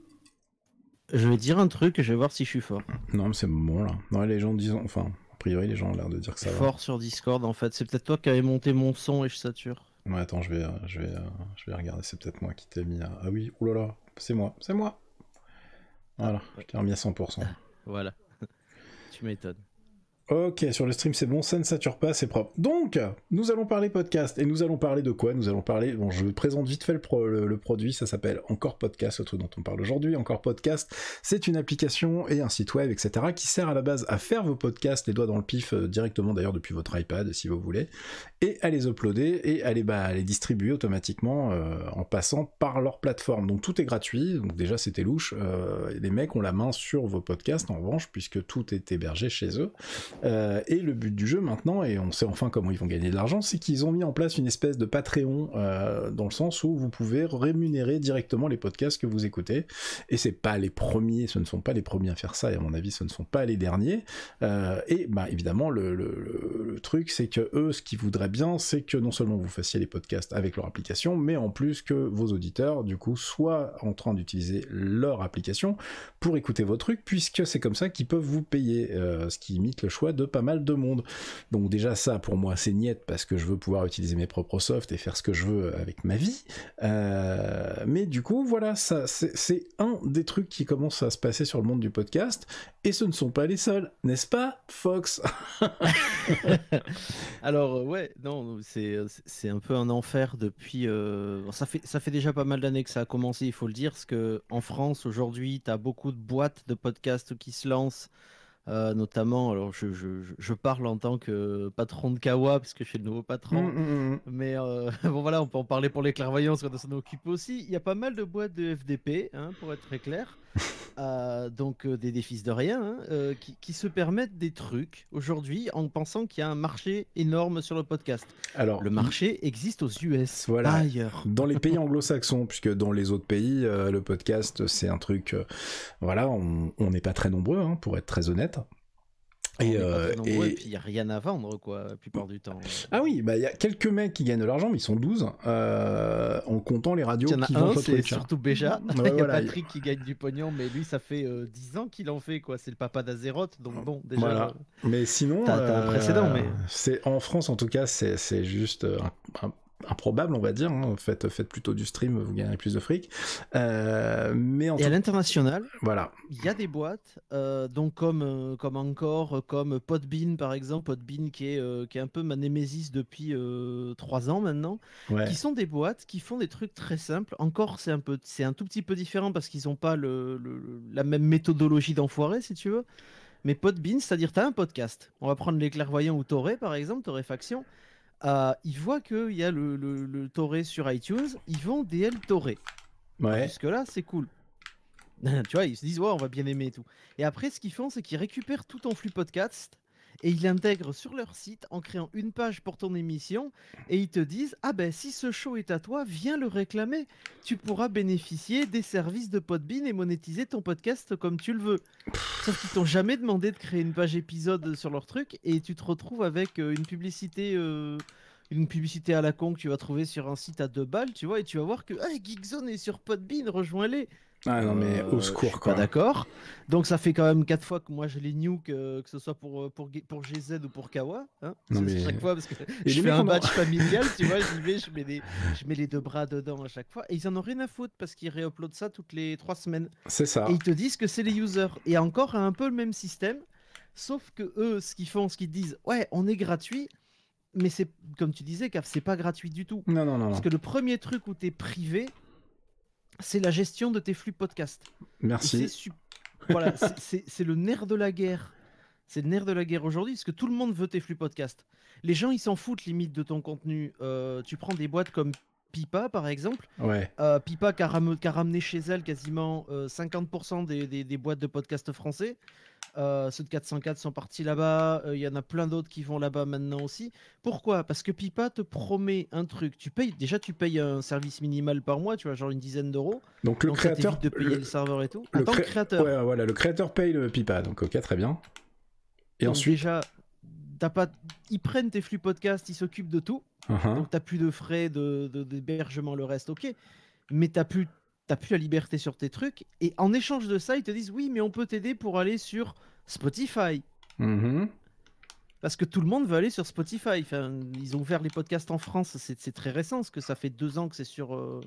Je vais dire un truc et je vais voir si je suis fort. Non, mais c'est bon, là. Non, les gens disent... Enfin, a priori, les gens ont l'air de dire que ça va. Fort sur Discord, en fait. C'est peut-être toi qui avais monté mon son et je sature. Ouais, attends, je vais regarder. C'est peut-être moi qui t'ai mis à... Ah oui, oulala, c'est moi. Voilà, ouais. je t'ai remis à 100%. Voilà. Tu m'étonnes. Ok, sur le stream c'est bon, ça ne sature pas, c'est propre. Donc, nous allons parler podcast, et nous allons parler de quoi? Nous allons parler, bon, je présente vite fait le produit, ça s'appelle Encore Podcast, le truc dont on parle aujourd'hui. Encore Podcast, c'est une application et un site web, etc., qui sert à la base à faire vos podcasts, les doigts dans le pif, directement d'ailleurs depuis votre iPad, si vous voulez, et à les uploader, et à les distribuer automatiquement en passant par leur plateforme. Donc tout est gratuit, donc déjà c'était louche, les mecs ont la main sur vos podcasts, en revanche, puisque tout est hébergé chez eux. Et le but du jeu maintenant, et on sait enfin comment ils vont gagner de l'argent, c'est qu'ils ont mis en place une espèce de Patreon, dans le sens où vous pouvez rémunérer directement les podcasts que vous écoutez, et c'est pas les premiers, ce ne sont pas les premiers à faire ça, et à mon avis ce ne sont pas les derniers, et bah évidemment le truc c'est que eux, ce qu'ils voudraient bien, c'est que non seulement vous fassiez les podcasts avec leur application, mais en plus que vos auditeurs du coup soient en train d'utiliser leur application pour écouter vos trucs, puisque c'est comme ça qu'ils peuvent vous payer, ce qui imite le choix de pas mal de monde. Donc déjà ça pour moi c'est niette, parce que je veux pouvoir utiliser mes propres softs et faire ce que je veux avec ma vie, mais du coup voilà, ça c'est un des trucs qui commence à se passer sur le monde du podcast, et ce ne sont pas les seuls, n'est-ce pas Fox? Alors ouais, non, c'est un peu un enfer depuis. Ça fait déjà pas mal d'années que ça a commencé, il faut le dire, parce que en France aujourd'hui, tu as beaucoup de boîtes de podcasts qui se lancent. Notamment, alors je parle en tant que patron de Kawa, parce que je suis le nouveau patron, mais bon voilà, on peut en parler pour les clairvoyants, parce qu'on s'en occupe aussi. Il y a pas mal de boîtes de FDP, hein, pour être très clair, donc des fils de rien, hein, qui se permettent des trucs aujourd'hui en pensant qu'il y a un marché énorme sur le podcast. Alors, le marché existe aux US, voilà, pas ailleurs. dans les pays anglo-saxons, puisque dans les autres pays, le podcast c'est un truc, voilà, on n'est pas très nombreux, hein, pour être très honnête. Et puis il n'y a rien à vendre, quoi, la plupart du temps. Ah oui, bah il y a quelques mecs qui gagnent de l'argent, mais ils sont 12, en comptant les radios qui vendent le c'est truc. surtout Béja. Ouais, Il y a voilà. Patrick qui gagne du pognon, mais lui, ça fait 10 ans qu'il en fait, quoi. C'est le papa d'Azeroth, donc bon, déjà. Voilà. Mais sinon, t'as un précédent, mais c'est en France en tout cas, c'est juste improbable, on va dire, hein. Faites plutôt du stream, vous gagnerez plus de fric. Et à l'international, voilà, il y a des boîtes, donc comme Encore, comme Podbean par exemple, Podbean qui est un peu ma némésis depuis 3 ans maintenant, ouais. qui sont des boîtes qui font des trucs très simples. Encore, c'est un tout petit peu différent parce qu'ils n'ont pas la même méthodologie d'enfoiré, si tu veux. Mais Podbean, c'est-à-dire tu as un podcast. On va prendre les clairvoyants ou Toré par exemple, Torréfaction. Ils voient qu'il y a le Toré sur iTunes, ils vont DL Toré. Ouais. Jusque-là, c'est cool. Tu vois, ils se disent, ouais, on va bien aimer et tout. Et après, ce qu'ils font, c'est qu'ils récupèrent tout ton flux podcast et ils l'intègrent sur leur site en créant une page pour ton émission et ils te disent, ah ben, si ce show est à toi, viens le réclamer. Tu pourras bénéficier des services de Podbean et monétiser ton podcast comme tu le veux. Sauf qu'ils t'ont jamais demandé de créer une page épisode sur leur truc et tu te retrouves avec une publicité à la con que tu vas trouver sur un site à 2 balles, tu vois, et tu vas voir que Geekzone est sur Podbean, rejoins-les. Ah non mais au secours, je suis quoi. pas d'accord. Donc ça fait quand même 4 fois que moi je les nuke, que ce soit pour GZ ou pour Kawa. Hein, non, mais... chaque fois, parce que et je fais un batch familial, tu vois, j'y vais, je mets les 2 bras dedans à chaque fois. Et ils en ont rien à foutre parce qu'ils réuploadent ça toutes les 3 semaines. C'est ça. Et ils te disent que c'est les users. Et encore un peu le même système. Sauf que eux, ce qu'ils disent, ouais, on est gratuit. Mais c'est, comme tu disais, Caf, c'est pas gratuit du tout. Non. Parce que le premier truc où t'es privé, c'est la gestion de tes flux podcast. Merci. Voilà, c'est le nerf de la guerre. C'est le nerf de la guerre aujourd'hui, parce que tout le monde veut tes flux podcast. Les gens, ils s'en foutent limite de ton contenu. Tu prends des boîtes comme Pipa, par exemple. Ouais. Pipa qui a ramené chez elle quasiment 50% des boîtes de podcast français. Ceux de 404 sont partis là-bas. Il y en a plein d'autres qui vont là-bas maintenant aussi. Pourquoi? Parce que Pipa te promet un truc. Tu payes un service minimal par mois, tu vois, genre une dizaine d'euros. Donc le créateur ça t'évite de payer le serveur et tout. En tant que créateur. Ouais, voilà, le créateur paye le Pipa. Donc ok, très bien. Et donc ensuite, déjà, ils prennent tes flux podcast, ils s'occupent de tout. Donc t'as plus de frais d'hébergement, le reste, ok. Mais t'as plus la liberté sur tes trucs. Et en échange de ça, ils te disent oui, mais on peut t'aider pour aller sur Spotify. Parce que tout le monde veut aller sur Spotify. Enfin, ils ont ouvert les podcasts en France, c'est très récent, parce que ça fait 2 ans que c'est sur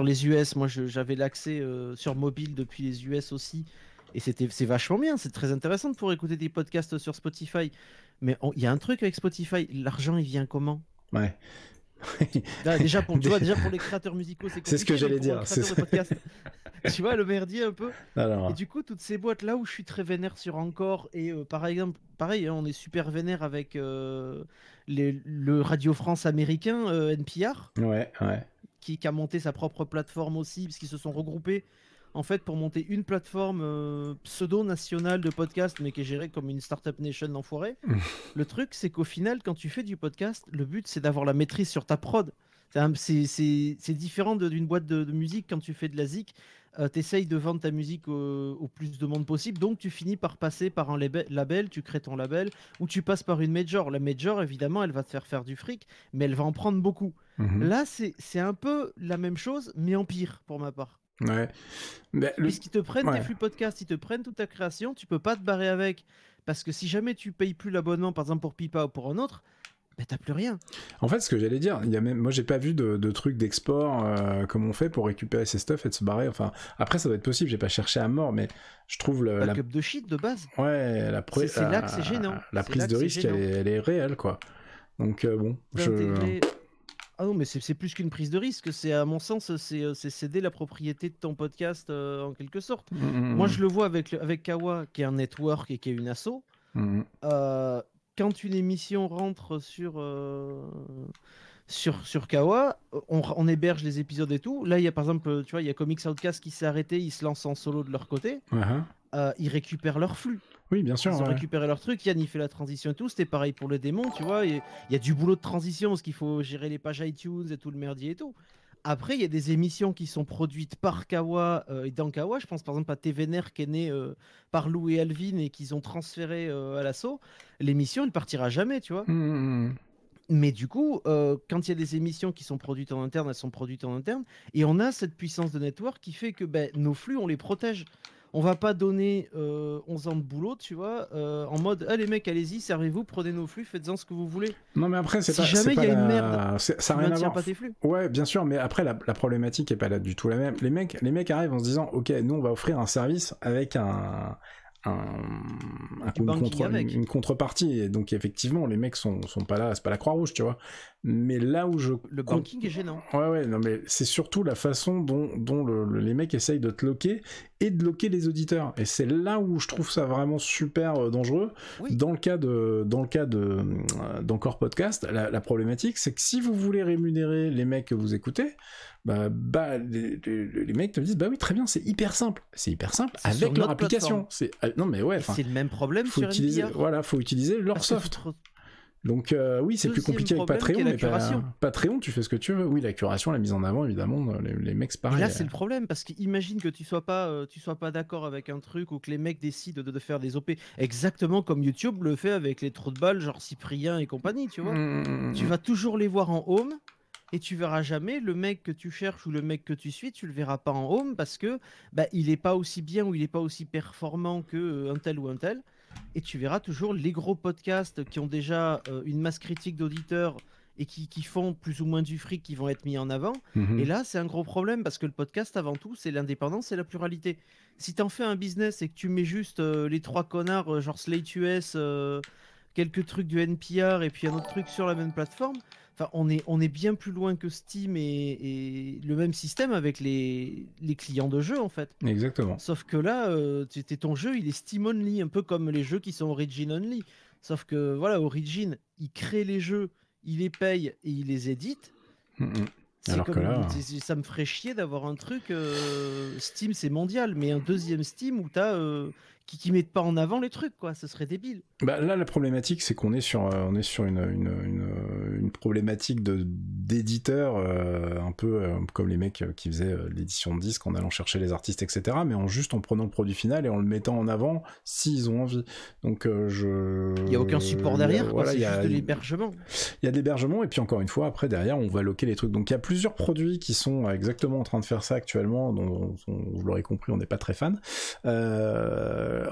les US. Moi, j'avais l'accès sur mobile depuis les US aussi. Et c'est vachement bien, c'est très intéressant de pouvoir écouter des podcasts sur Spotify. Mais il y a un truc avec Spotify, l'argent il vient comment? Ouais. Là, déjà pour les créateurs musicaux, c'est compliqué. C'est ce que j'allais dire. De podcast, tu vois le merdier un peu. Alors... Et du coup, toutes ces boîtes là où je suis très vénère sur Encore et par exemple, pareil, hein, on est super vénère avec le Radio France américain NPR. Ouais. Qui a monté sa propre plateforme aussi, parce qu'ils se sont regroupés en fait pour monter une plateforme pseudo-nationale de podcast, mais qui est gérée comme une startup nation d'enfoirés. Le truc, c'est qu'au final, quand tu fais du podcast, le but, c'est d'avoir la maîtrise sur ta prod. C'est différent d'une boîte de musique quand tu fais de la zik. T'essayes de vendre ta musique au plus de monde possible, donc tu finis par passer par un label, tu crées ton label, ou tu passes par une major. La major, évidemment, elle va te faire du fric, mais elle va en prendre beaucoup. Là, c'est un peu la même chose, mais en pire, pour ma part. Ouais. Puisqu'ils te prennent tes flux podcast, ils te prennent toute ta création, tu peux pas te barrer avec. Parce que si jamais tu payes plus l'abonnement, par exemple pour Pipa ou pour un autre, bah t'as plus rien. En fait, ce que j'allais dire, moi j'ai pas vu de trucs d'export comme on fait pour récupérer ces stuff et de se barrer. Enfin, après ça doit être possible, j'ai pas cherché à mort, mais je trouve backup de shit de base. Ouais, c'est là que c'est gênant. La prise de risque, elle est réelle, quoi. Donc bon, Ah non, mais c'est plus qu'une prise de risque. C'est, à mon sens, c'est céder la propriété de ton podcast en quelque sorte. Moi, je le vois avec Kawa, qui est un network et qui est une asso. Quand une émission rentre sur Kawa, on héberge les épisodes et tout. Là, il y a par exemple, tu vois, il y a Comics Outcast qui s'est arrêté, ils se lancent en solo de leur côté. Ils récupèrent leur flux. Oui, bien sûr. Ils ont récupéré leur truc. Yann, il fait la transition et tout. C'était pareil pour les démons, tu vois. Il y a du boulot de transition parce qu'il faut gérer les pages iTunes et tout le merdier et tout. Après, il y a des émissions qui sont produites par Kawa et dans Kawa. Je pense par exemple à TVNR qui est né par Lou et Alvin et qu'ils ont transféré à l'assaut. L'émission, elle partira jamais, tu vois. Mais du coup, quand il y a des émissions qui sont produites en interne, elles sont produites en interne. Et on a cette puissance de network qui fait que nos flux, on les protège. On va pas donner 11 ans de boulot, tu vois, en mode les mecs, allez-y, servez-vous, prenez nos flux, faites-en ce que vous voulez. Non, mais après, si jamais il y a une merde, ça n'a rien à voir. Pas tes flux. Ouais, bien sûr, mais après, la problématique est pas là du tout la même. Les mecs arrivent en se disant, ok, nous, on va offrir un service avec une contrepartie, et donc effectivement les mecs sont pas là, c'est pas la Croix-Rouge, tu vois, mais là où le banking est gênant. Ouais, non, mais c'est surtout la façon dont les mecs essayent de te loquer et de loquer les auditeurs, et c'est là où je trouve ça vraiment super dangereux. Dans le cas d'Encore Podcast, la problématique, c'est que si vous voulez rémunérer les mecs que vous écoutez, les mecs te disent, bah oui, très bien, c'est hyper simple avec leur application. Non, mais ouais, c'est le même problème sur NPR. Voilà, faut utiliser leur soft. Donc oui, c'est plus compliqué avec Patreon, mais Patreon, tu fais ce que tu veux. Oui, la curation, la mise en avant, évidemment, les mecs, c'est pareil. Et là, c'est le problème, parce qu'imagine que tu sois pas d'accord avec un truc, ou que les mecs décident de faire des OP, exactement comme YouTube le fait avec les trous de balles, genre Cyprien et compagnie, tu vois. Tu vas toujours les voir en home, et tu verras jamais le mec que tu cherches ou le mec que tu suis, tu le verras pas en home, parce que il est pas aussi bien ou il est pas aussi performant que un tel ou un tel. Et tu verras toujours les gros podcasts qui ont déjà une masse critique d'auditeurs et qui font plus ou moins du fric qui vont être mis en avant. Et là, c'est un gros problème parce que le podcast, avant tout, c'est l'indépendance et la pluralité. Si tu en fais un business et que tu mets juste les trois connards, genre Slate US, quelques trucs du NPR et puis un autre truc sur la même plateforme, enfin, on est bien plus loin que Steam et le même système avec les clients de jeux, en fait. Exactement. Sauf que là, ton jeu, il est Steam only, un peu comme les jeux qui sont Origin only. Sauf que, voilà, Origin, il crée les jeux, il les paye et il les édite. Alors que là... ça me ferait chier d'avoir un truc... Steam, c'est mondial, mais un deuxième Steam où t'as... qui mettent pas en avant les trucs, quoi. Ce serait débile. Là, la problématique, c'est qu'on est sur une problématique d'éditeur, un peu comme les mecs qui faisaient l'édition de disques en allant chercher les artistes, etc., mais en prenant le produit final et en le mettant en avant s'ils ont envie. Donc, il n'y a aucun support derrière, voilà, c'est juste de l'hébergement. Il y a de l'hébergement, et puis encore une fois, après, derrière, on va loquer les trucs. Donc, il y a plusieurs produits qui sont exactement en train de faire ça actuellement, dont vous l'aurez compris, on n'est pas très fan.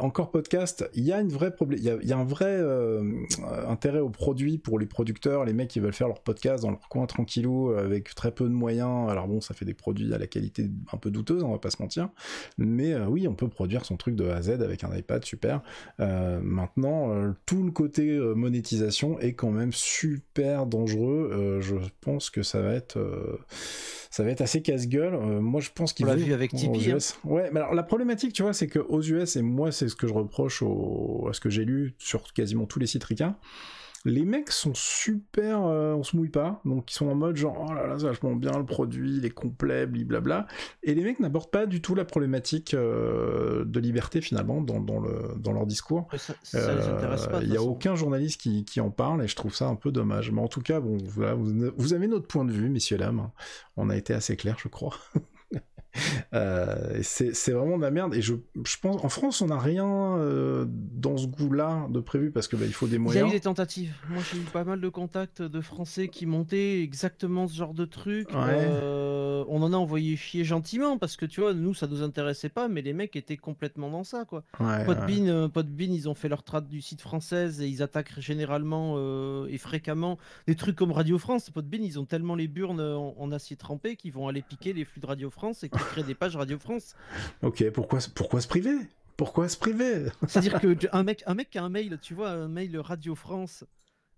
encore podcast, il y a une vraie il y a un vrai intérêt au produit pour les producteurs, les mecs qui veulent faire leur podcast dans leur coin tranquillou avec très peu de moyens. Alors bon, ça fait des produits à la qualité un peu douteuse, on va pas se mentir, mais oui, on peut produire son truc de A à Z avec un iPad, super. Maintenant, tout le côté monétisation est quand même super dangereux. Je pense que ça va être assez casse-gueule. Moi, je pense qu'ils On l'a vont vu avec Tipeee. US. Ouais, mais alors la problématique, tu vois, c'est qu'aux US, et moi, c'est ce que je reproche à ce que j'ai lu sur quasiment tous les sites ricains, les mecs sont super, on se mouille pas, donc ils sont en mode genre oh là là, c'est vachement bien le produit, il est complet, blablabla, et les mecs n'abordent pas du tout la problématique de liberté finalement dans leur discours. Ça les intéresse pas. Il n'y a aucun journaliste qui en parle, et je trouve ça un peu dommage. Mais en tout cas, bon, voilà, vous avez notre point de vue, messieurs dames. On a été assez clair, je crois. C'est vraiment de la merde, et je pense en France on n'a rien dans ce goût-là de prévu parce que il faut des moyens. Il y a eu des tentatives. Moi j'ai eu pas mal de contacts de Français qui montaient exactement ce genre de truc. On en a envoyé chier gentiment parce que tu vois, nous ça nous intéressait pas, mais les mecs étaient complètement dans ça quoi. Podbean, ils ont fait leur trad du site française et ils attaquent généralement et fréquemment des trucs comme Radio France. Podbean, ils ont tellement les burnes en acier trempé qu'ils vont aller piquer les flux de Radio France et qui créent des pages Radio France. Ok, pourquoi se priver? Pourquoi se priver? C'est-à-dire qu'un mec qui a un mail, tu vois, un mail Radio France,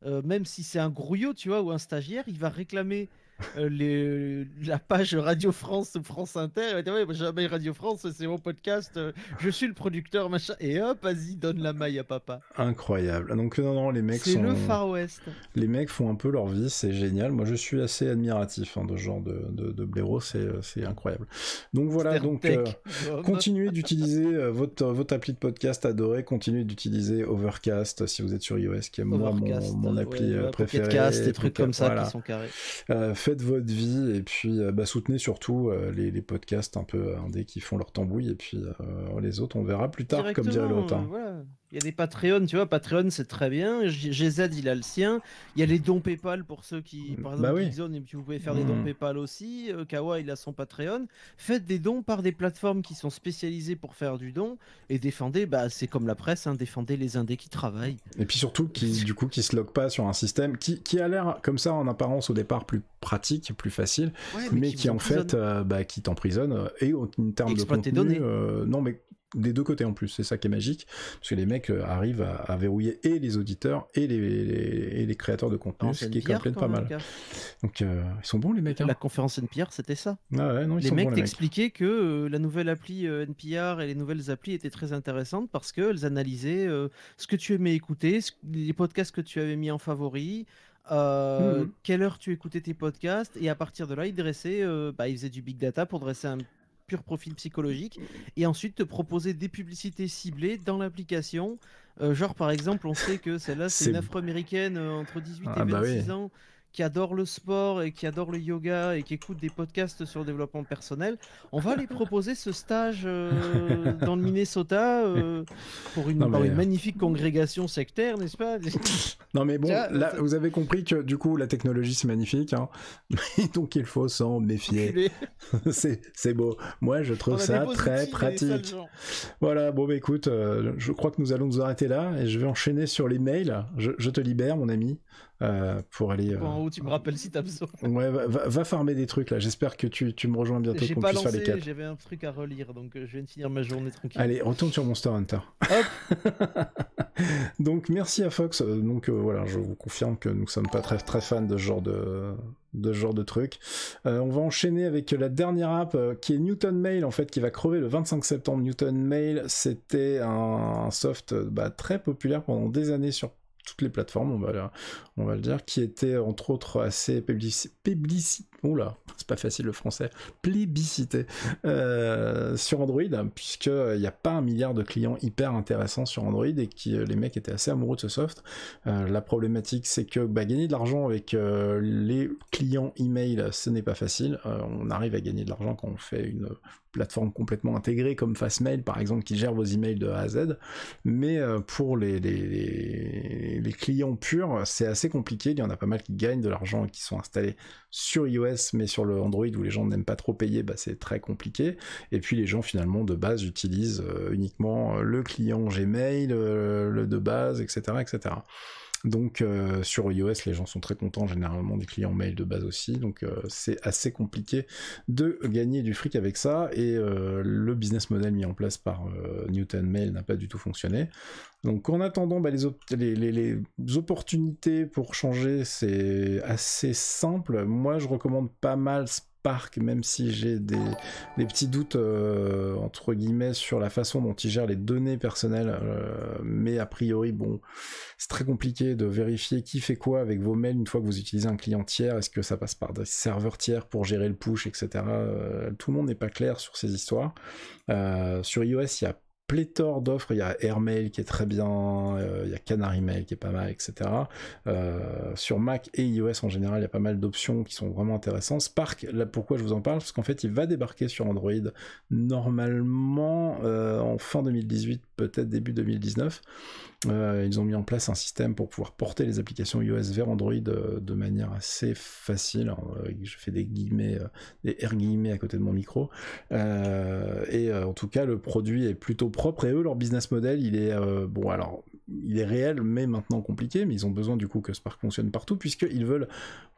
même si c'est un grouillot, tu vois, ou un stagiaire, il va réclamer la page Radio France ou France Inter. Il va dire, ouais, j'ai un mail Radio France, c'est mon podcast, je suis le producteur, machin. Et hop, vas-y, donne la maille à papa. Incroyable. Donc non, les mecs c'est le Far West. Les mecs font un peu leur vie, c'est génial. Moi, je suis assez admiratif de ce genre de blaireau, c'est incroyable. Donc voilà, continuez d'utiliser votre appli de podcast adoré, continuez d'utiliser Overcast si vous êtes sur iOS, qui est moi mon appli préférée. Podcast, des trucs comme ça qui sont carrés. Faites votre vie et puis soutenez surtout les podcasts un peu indés qui font leur tambouille, et puis les autres on verra plus tard, comme dirait l'autre. Voilà. Il y a des Patreon, tu vois, Patreon c'est très bien, GZ il a le sien, il y a les dons PayPal pour ceux qui, par exemple, Geekzone, et puis vous pouvez faire des dons PayPal aussi, Kawa il a son Patreon, faites des dons par des plateformes qui sont spécialisées pour faire du don, et défendez, c'est comme la presse, défendez les indés qui travaillent. Et puis surtout qui se loguent pas sur un système qui a l'air comme ça en apparence au départ plus pratique, plus facile, mais qui en fait qui t'emprisonne, et en termes de contenu, non mais des deux côtés en plus, c'est ça qui est magique, parce que les mecs arrivent à verrouiller et les auditeurs et les créateurs de contenu, ce qui est quand même pas mal. Donc ils sont bons les mecs. La conférence NPR c'était ça. Les mecs t'expliquaient que la nouvelle appli NPR et les nouvelles applis étaient très intéressantes parce qu'elles analysaient ce que tu aimais écouter, les podcasts que tu avais mis en favori, quelle heure tu écoutais tes podcasts, et à partir de là ils dressaient, ils faisaient du big data pour dresser un pur profil psychologique et ensuite te proposer des publicités ciblées dans l'application, genre par exemple on sait que celle-là c'est une afro-américaine entre 18 et 26 ans qui adore le sport et qui adore le yoga et qui écoute des podcasts sur le développement personnel. On va lui proposer ce stage dans le Minnesota pour une magnifique congrégation sectaire, n'est-ce pas? Non mais bon, là vous avez compris que du coup la technologie c'est magnifique, donc il faut s'en méfier. c'est beau. Moi je trouve ça très pratique. Voilà, bon écoute, je crois que nous allons nous arrêter là et je vais enchaîner sur les mails. Je te libère mon ami. Pour aller en haut, tu me rappelles si t'as besoin. Ouais, va farmer des trucs là, j'espère que tu me rejoins bientôt, qu'on puisse faire les 4. J'avais un truc à relire, donc je viens de finir ma journée tranquille. Allez, retourne sur Monster Hunter. Hop. Donc merci à Fox, voilà, je vous confirme que nous sommes pas très très fans de ce genre de truc. On va enchaîner avec la dernière app qui est Newton Mail, en fait, qui va crever le 25 septembre. Newton Mail, c'était un soft très populaire pendant des années sur toutes les plateformes, on va le dire, qui était entre autres assez c'est pas facile le français, plébiscité sur Android, puisqu'il n'y a pas 1 milliard de clients hyper intéressants sur Android, et les mecs étaient assez amoureux de ce soft. La problématique, c'est que gagner de l'argent avec les clients email, ce n'est pas facile. On arrive à gagner de l'argent quand on fait une plateforme complètement intégrée comme Fastmail par exemple qui gère vos emails de A à Z, mais pour les clients purs c'est assez compliqué. Il y en a pas mal qui gagnent de l'argent et qui sont installés sur iOS, mais sur le Android où les gens n'aiment pas trop payer, bah, c'est très compliqué. Et puis les gens finalement de base utilisent uniquement le client Gmail, le de base, etc., etc. Donc sur iOS, les gens sont très contents généralement des clients mail de base aussi, donc c'est assez compliqué de gagner du fric avec ça, et le business model mis en place par Newton Mail n'a pas du tout fonctionné. Donc en attendant, bah, les opportunités pour changer, c'est assez simple. Moi je recommande pas mal Spark, même si j'ai des petits doutes entre guillemets sur la façon dont il gère les données personnelles, mais a priori bon, c'est très compliqué de vérifier qui fait quoi avec vos mails une fois que vous utilisez un client tiers. Est-ce que ça passe par des serveurs tiers pour gérer le push, etc. Tout le monde n'est pas clair sur ces histoires. Sur iOS, il y a pléthore d'offres, il y a Airmail qui est très bien, il y a Canary Mail qui est pas mal, etc. Sur Mac et iOS en général, il y a pas mal d'options qui sont vraiment intéressantes. Spark, là pourquoi je vous en parle, parce qu'en fait il va débarquer sur Android normalement en fin 2018, peut-être début 2019. Ils ont mis en place un système pour pouvoir porter les applications iOS vers Android de manière assez facile. Alors, je fais des guillemets, des R guillemets à côté de mon micro. En tout cas, le produit est plutôt propre, et eux, leur business model, il est bon, alors il est réel, mais maintenant compliqué. Mais ils ont besoin du coup que Spark fonctionne partout, puisqu'ils veulent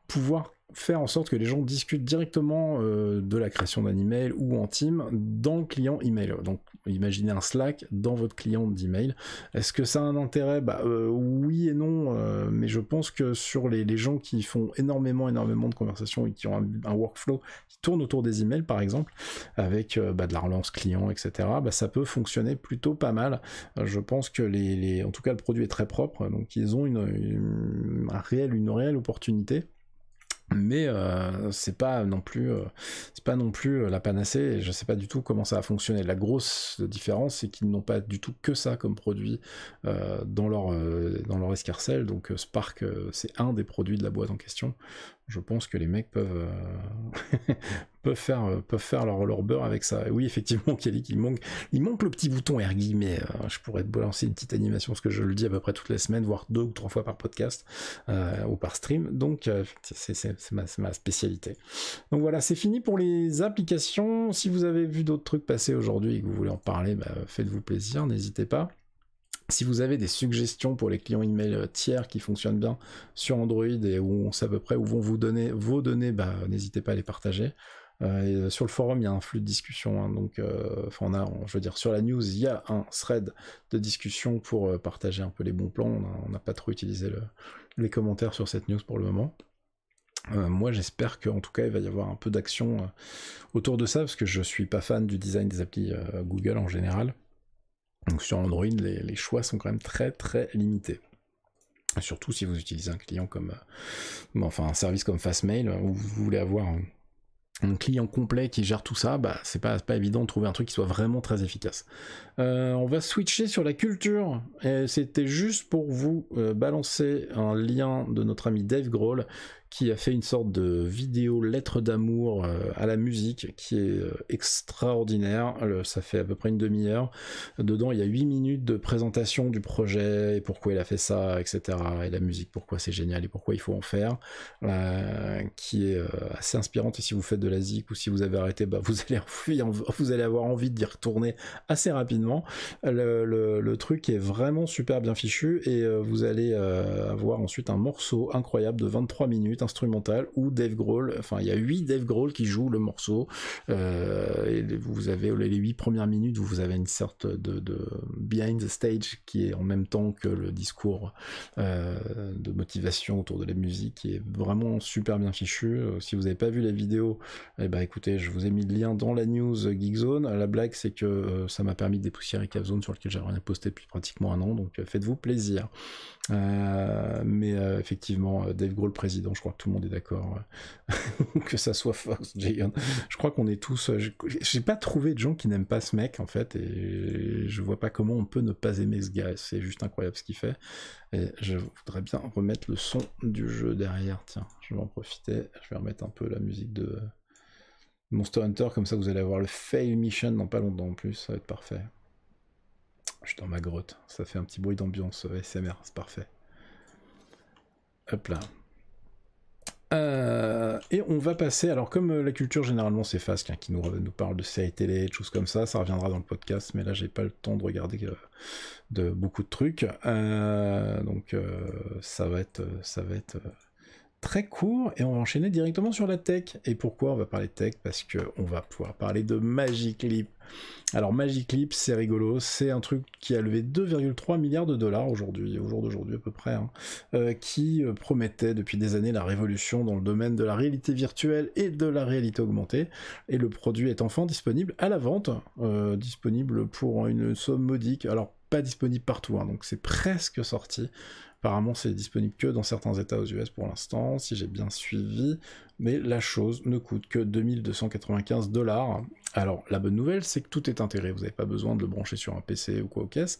pouvoir faire en sorte que les gens discutent directement de la création d'un email ou en team dans le client email. Donc imaginez un Slack dans votre client d'email. Est-ce que ça a un intérêt? Oui et non, mais je pense que sur les gens qui font énormément de conversations et qui ont un workflow qui tourne autour des emails par exemple, avec de la relance client, etc., ça peut fonctionner plutôt pas mal. Je pense que en tout cas le produit est très propre, donc ils ont une réelle opportunité. Mais c'est pas non plus la panacée, et je sais pas du tout comment ça va fonctionner. La grosse différence, c'est qu'ils n'ont pas du tout que ça comme produit dans leur escarcelle. Donc Spark, c'est un des produits de la boîte en question. Je pense que les mecs peuvent faire leur beurre avec ça. Et oui, effectivement, Kelly, il manque le petit bouton R guillemets. Je pourrais te balancer une petite animation, parce que je le dis à peu près toutes les semaines, voire 2 ou 3 fois par podcast ou par stream. Donc c'est ma spécialité. Donc voilà, c'est fini pour les applications. Si vous avez vu d'autres trucs passer aujourd'hui et que vous voulez en parler, faites-vous plaisir, n'hésitez pas. Si vous avez des suggestions pour les clients email tiers qui fonctionnent bien sur Android et où on sait à peu près où vont vous donner vos données, n'hésitez pas à les partager. Et sur le forum, il y a un flux de discussion, hein, donc je veux dire, sur la news, il y a un thread de discussion pour partager un peu les bons plans. On n'a pas trop utilisé les commentaires sur cette news pour le moment. Moi j'espère qu'en tout cas il va y avoir un peu d'action autour de ça, parce que je suis pas fan du design des applis Google en général. Donc sur Android, les choix sont quand même très très limités. Surtout si vous utilisez un client comme, un service comme Fastmail, où vous voulez avoir un client complet qui gère tout ça, c'est pas évident de trouver un truc qui soit vraiment très efficace. On va switcher sur la culture, et c'était juste pour vous balancer un lien de notre ami Dave Grohl, qui a fait une sorte de vidéo lettre d'amour à la musique qui est extraordinaire. Ça fait à peu près une demi-heure. Dedans, il y a 8 minutes de présentation du projet, et pourquoi il a fait ça, etc. Et la musique, pourquoi c'est génial et pourquoi il faut en faire, qui est assez inspirante. Et si vous faites de la zik, ou si vous avez arrêté, vous allez avoir envie d'y retourner assez rapidement. Le truc est vraiment super bien fichu, et vous allez avoir ensuite un morceau incroyable de 23 minutes instrumental, où Dave Grohl, il y a 8 Dave Grohl qui jouent le morceau, et vous avez les 8 premières minutes, vous avez une sorte de behind the stage qui est en même temps que le discours de motivation autour de la musique, qui est vraiment super bien fichu. Si vous n'avez pas vu la vidéo, écoutez, je vous ai mis le lien dans la news Geekzone. La blague, c'est que ça m'a permis de dépoussiérer Capzone, sur lequel j'avais rien posté depuis pratiquement un an, donc faites-vous plaisir. Mais effectivement, Dave Grohl président, je crois que tout le monde est d'accord, que ça soit Fox, Jayon, je crois qu'on est tous, j'ai pas trouvé de gens qui n'aiment pas ce mec en fait, et je vois pas comment on peut ne pas aimer ce gars. C'est juste incroyable ce qu'il fait, et je voudrais bien remettre le son du jeu derrière. Tiens, je vais en profiter, je vais remettre un peu la musique de Monster Hunter, comme ça vous allez avoir le fail mission dans pas longtemps en plus, ça va être parfait. Je suis dans ma grotte, ça fait un petit bruit d'ambiance ASMR, c'est parfait. Hop là. Et on va passer, alors comme la culture généralement c'est Fasque qui nous parle de séries télé, de choses comme ça reviendra dans le podcast, mais là j'ai pas le temps de regarder de beaucoup de trucs, donc ça va être très court, et on va enchaîner directement sur la tech. Et pourquoi on va parler de tech? Parce qu'on va pouvoir parler de Magic Leap. Alors Magic Leap, c'est rigolo, c'est un truc qui a levé 2,3 milliards de dollars aujourd'hui, au jour d'aujourd'hui à peu près, qui promettait depuis des années la révolution dans le domaine de la réalité virtuelle et de la réalité augmentée, et le produit est enfin disponible à la vente, disponible pour une somme modique, alors pas disponible partout, donc c'est presque sorti. Apparemment, c'est disponible que dans certains états aux US pour l'instant, si j'ai bien suivi, mais la chose ne coûte que 2295 $. Alors, la bonne nouvelle, c'est que tout est intégré, vous n'avez pas besoin de le brancher sur un PC ou quoi aux caisses,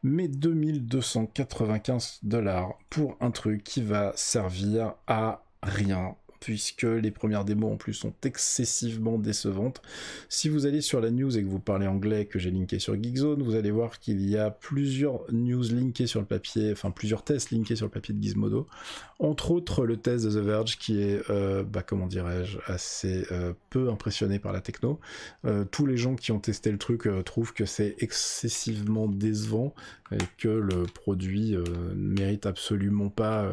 mais 2295 $ pour un truc qui va servir à rien, puisque les premières démos en plus sont excessivement décevantes. Si vous allez sur la news et que vous parlez anglais, que j'ai linké sur Geekzone, vous allez voir qu'il y a plusieurs news linkées sur le papier, enfin plusieurs tests linkés sur le papier de Gizmodo, entre autres le test de The Verge qui est, comment dirais-je, assez peu impressionné par la techno. Tous les gens qui ont testé le truc trouvent que c'est excessivement décevant et que le produit ne mérite absolument pas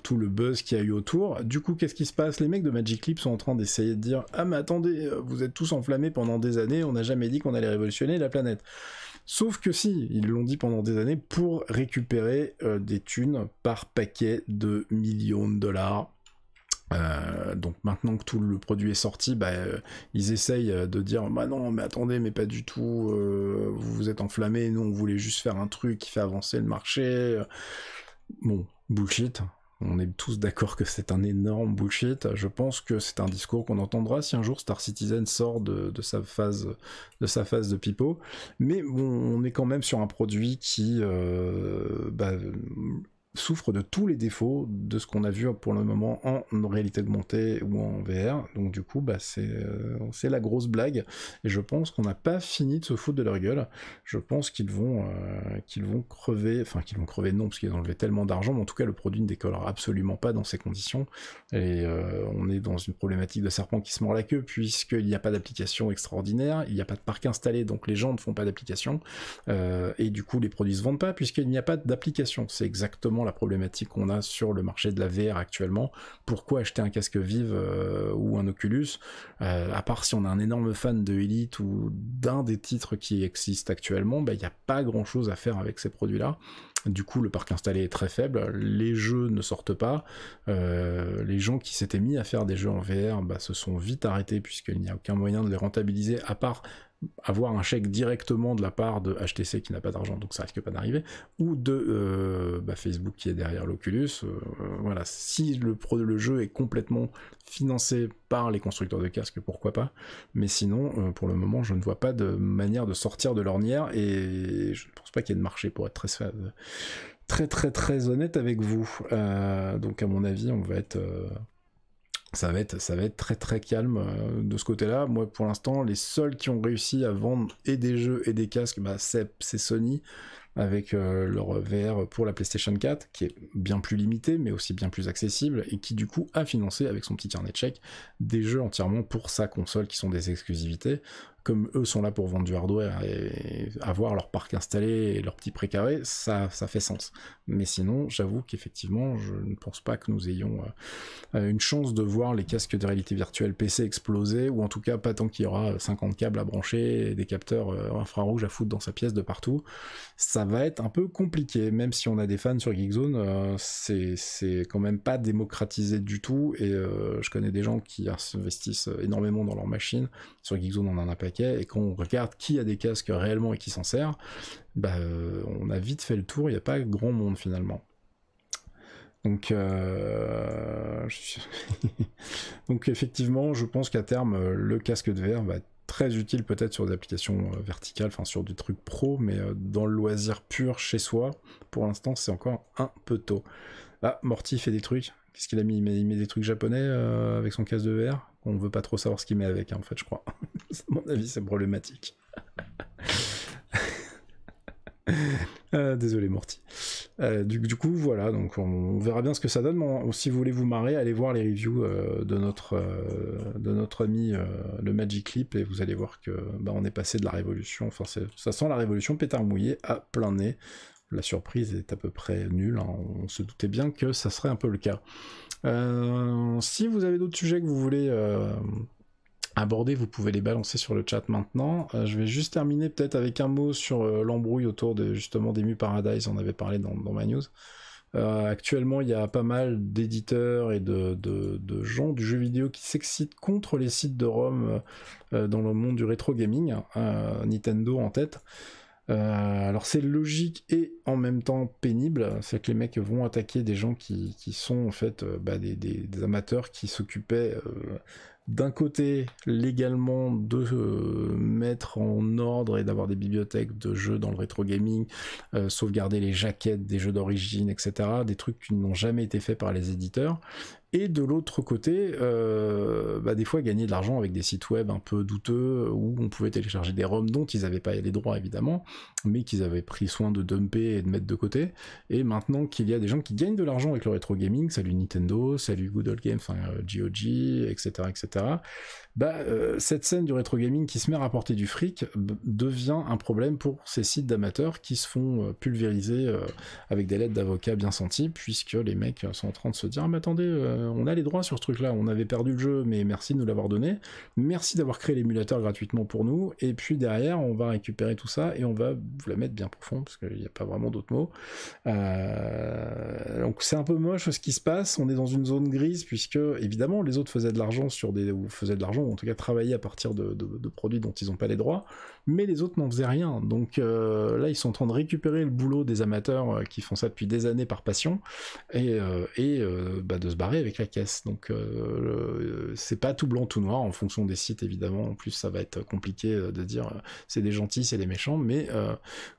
tout le buzz qu'il y a eu autour. Du coup, qu'est-ce qui se passe? Les mecs de Magic Leap sont en train d'essayer de dire « Ah mais attendez, vous êtes tous enflammés pendant des années, on n'a jamais dit qu'on allait révolutionner la planète. » Sauf que si, ils l'ont dit pendant des années pour récupérer des thunes par paquet de millions de dollars. Donc maintenant que tout le produit est sorti, ils essayent de dire bah non mais attendez mais pas du tout, vous vous êtes enflammés, nous on voulait juste faire un truc qui fait avancer le marché. Bon, bullshit. On est tous d'accord que c'est un énorme bullshit. Je pense que c'est un discours qu'on entendra si un jour Star Citizen sort de sa phase de pipeau. Mais bon, on est quand même sur un produit qui souffre de tous les défauts de ce qu'on a vu pour le moment en réalité augmentée ou en VR. Donc du coup, c'est la grosse blague. Et je pense qu'on n'a pas fini de se foutre de leur gueule. Je pense qu'ils vont crever. Enfin, qu'ils vont crever, non, parce qu'ils ont enlevé tellement d'argent. Mais en tout cas, le produit ne décollera absolument pas dans ces conditions. Et on est dans une problématique de serpent qui se mord la queue, puisqu'il n'y a pas d'application extraordinaire, il n'y a pas de parc installé, donc les gens ne font pas d'application. Et du coup, les produits se vendent pas, puisqu'il n'y a pas d'application. C'est exactement la problématique qu'on a sur le marché de la VR actuellement. Pourquoi acheter un casque Vive ou un Oculus, à part si on a un énorme fan de Elite ou d'un des titres qui existent actuellement, il n'y a pas grand chose à faire avec ces produits-là. Du coup, le parc installé est très faible, les jeux ne sortent pas, les gens qui s'étaient mis à faire des jeux en VR se sont vite arrêtés puisqu'il n'y a aucun moyen de les rentabiliser à part avoir un chèque directement de la part de HTC qui n'a pas d'argent, donc ça risque pas d'arriver, ou de Facebook qui est derrière l'Oculus. Voilà, si le jeu est complètement financé par les constructeurs de casques, pourquoi pas, mais sinon, pour le moment, je ne vois pas de manière de sortir de l'ornière, et je ne pense pas qu'il y ait de marché pour être très honnête avec vous. Donc à mon avis, on va être... Ça va être très calme de ce côté-là. Moi, pour l'instant, les seuls qui ont réussi à vendre et des jeux et des casques, c'est Sony, avec leur VR pour la PlayStation 4, qui est bien plus limité, mais aussi bien plus accessible, et qui du coup a financé, avec son petit carnet de chèques, des jeux entièrement pour sa console, qui sont des exclusivités. Comme eux sont là pour vendre du hardware et avoir leur parc installé et leur petit précaré, ça fait sens. Mais sinon, j'avoue qu'effectivement, je ne pense pas que nous ayons une chance de voir les casques de réalité virtuelle PC exploser, ou en tout cas pas tant qu'il y aura 50 câbles à brancher et des capteurs infrarouges à foutre dans sa pièce de partout. Ça va être un peu compliqué, même si on a des fans sur Geekzone, c'est quand même pas démocratisé du tout, et je connais des gens qui investissent énormément dans leurs machines. Sur Geekzone on en a paquet, et quand on regarde qui a des casques réellement et qui s'en sert, on a vite fait le tour, il n'y a pas grand monde finalement. Donc, donc effectivement, je pense qu'à terme, le casque de VR va être très utile peut-être sur des applications verticales, enfin sur des trucs pro, mais dans le loisir pur chez soi, pour l'instant, c'est encore un peu tôt. Ah, Morty fait des trucs. Qu'est-ce qu'il a mis? Il met des trucs japonais avec son casque de VR. On veut pas trop savoir ce qu'il met avec, hein, en fait, je crois. À mon avis, c'est problématique. Désolé Morty. Du coup, voilà, donc on verra bien ce que ça donne. Mais si vous voulez vous marrer, allez voir les reviews de notre ami le Magic Clip, et vous allez voir que on est passé de la révolution, enfin ça sent la révolution pétard mouillé à plein nez. La surprise est à peu près nulle, hein. On se doutait bien que ça serait un peu le cas. Si vous avez d'autres sujets que vous voulez aborder, vous pouvez les balancer sur le chat maintenant. Je vais juste terminer peut-être avec un mot sur l'embrouille autour de justement d'Emu Paradise, on avait parlé dans ma news. Actuellement, il y a pas mal d'éditeurs et de gens du jeu vidéo qui s'excitent contre les sites de ROM dans le monde du rétro gaming, Nintendo en tête. Alors c'est logique et en même temps pénible, c'est que les mecs vont attaquer des gens qui sont en fait des amateurs qui s'occupaient d'un côté légalement de mettre en ordre et d'avoir des bibliothèques de jeux dans le rétro gaming, sauvegarder les jaquettes des jeux d'origine, etc., des trucs qui n'ont jamais été faits par les éditeurs, et de l'autre côté des fois gagner de l'argent avec des sites web un peu douteux où on pouvait télécharger des ROM dont ils n'avaient pas les droits évidemment, mais qu'ils avaient pris soin de dumper et de mettre de côté. Et maintenant qu'il y a des gens qui gagnent de l'argent avec le rétro gaming, salut Nintendo, salut Good Old Games, enfin GOG, etc., cette scène du rétro gaming qui se met à rapporter du fric devient un problème pour ces sites d'amateurs qui se font pulvériser avec des lettres d'avocats bien senties, puisque les mecs sont en train de se dire mais attendez, on a les droits sur ce truc là, on avait perdu le jeu mais merci de nous l'avoir donné, merci d'avoir créé l'émulateur gratuitement pour nous, et puis derrière on va récupérer tout ça et on va vous la mettre bien profond parce qu'il n'y a pas vraiment d'autres mots. Donc c'est un peu moche ce qui se passe, on est dans une zone grise puisque évidemment les autres faisaient de l'argent ou en tout cas travailler à partir de produits dont ils n'ont pas les droits, mais les autres n'en faisaient rien. Donc là, ils sont en train de récupérer le boulot des amateurs qui font ça depuis des années par passion, et de se barrer avec la caisse. Donc c'est pas tout blanc, tout noir, en fonction des sites, évidemment. En plus, ça va être compliqué de dire c'est des gentils, c'est des méchants, mais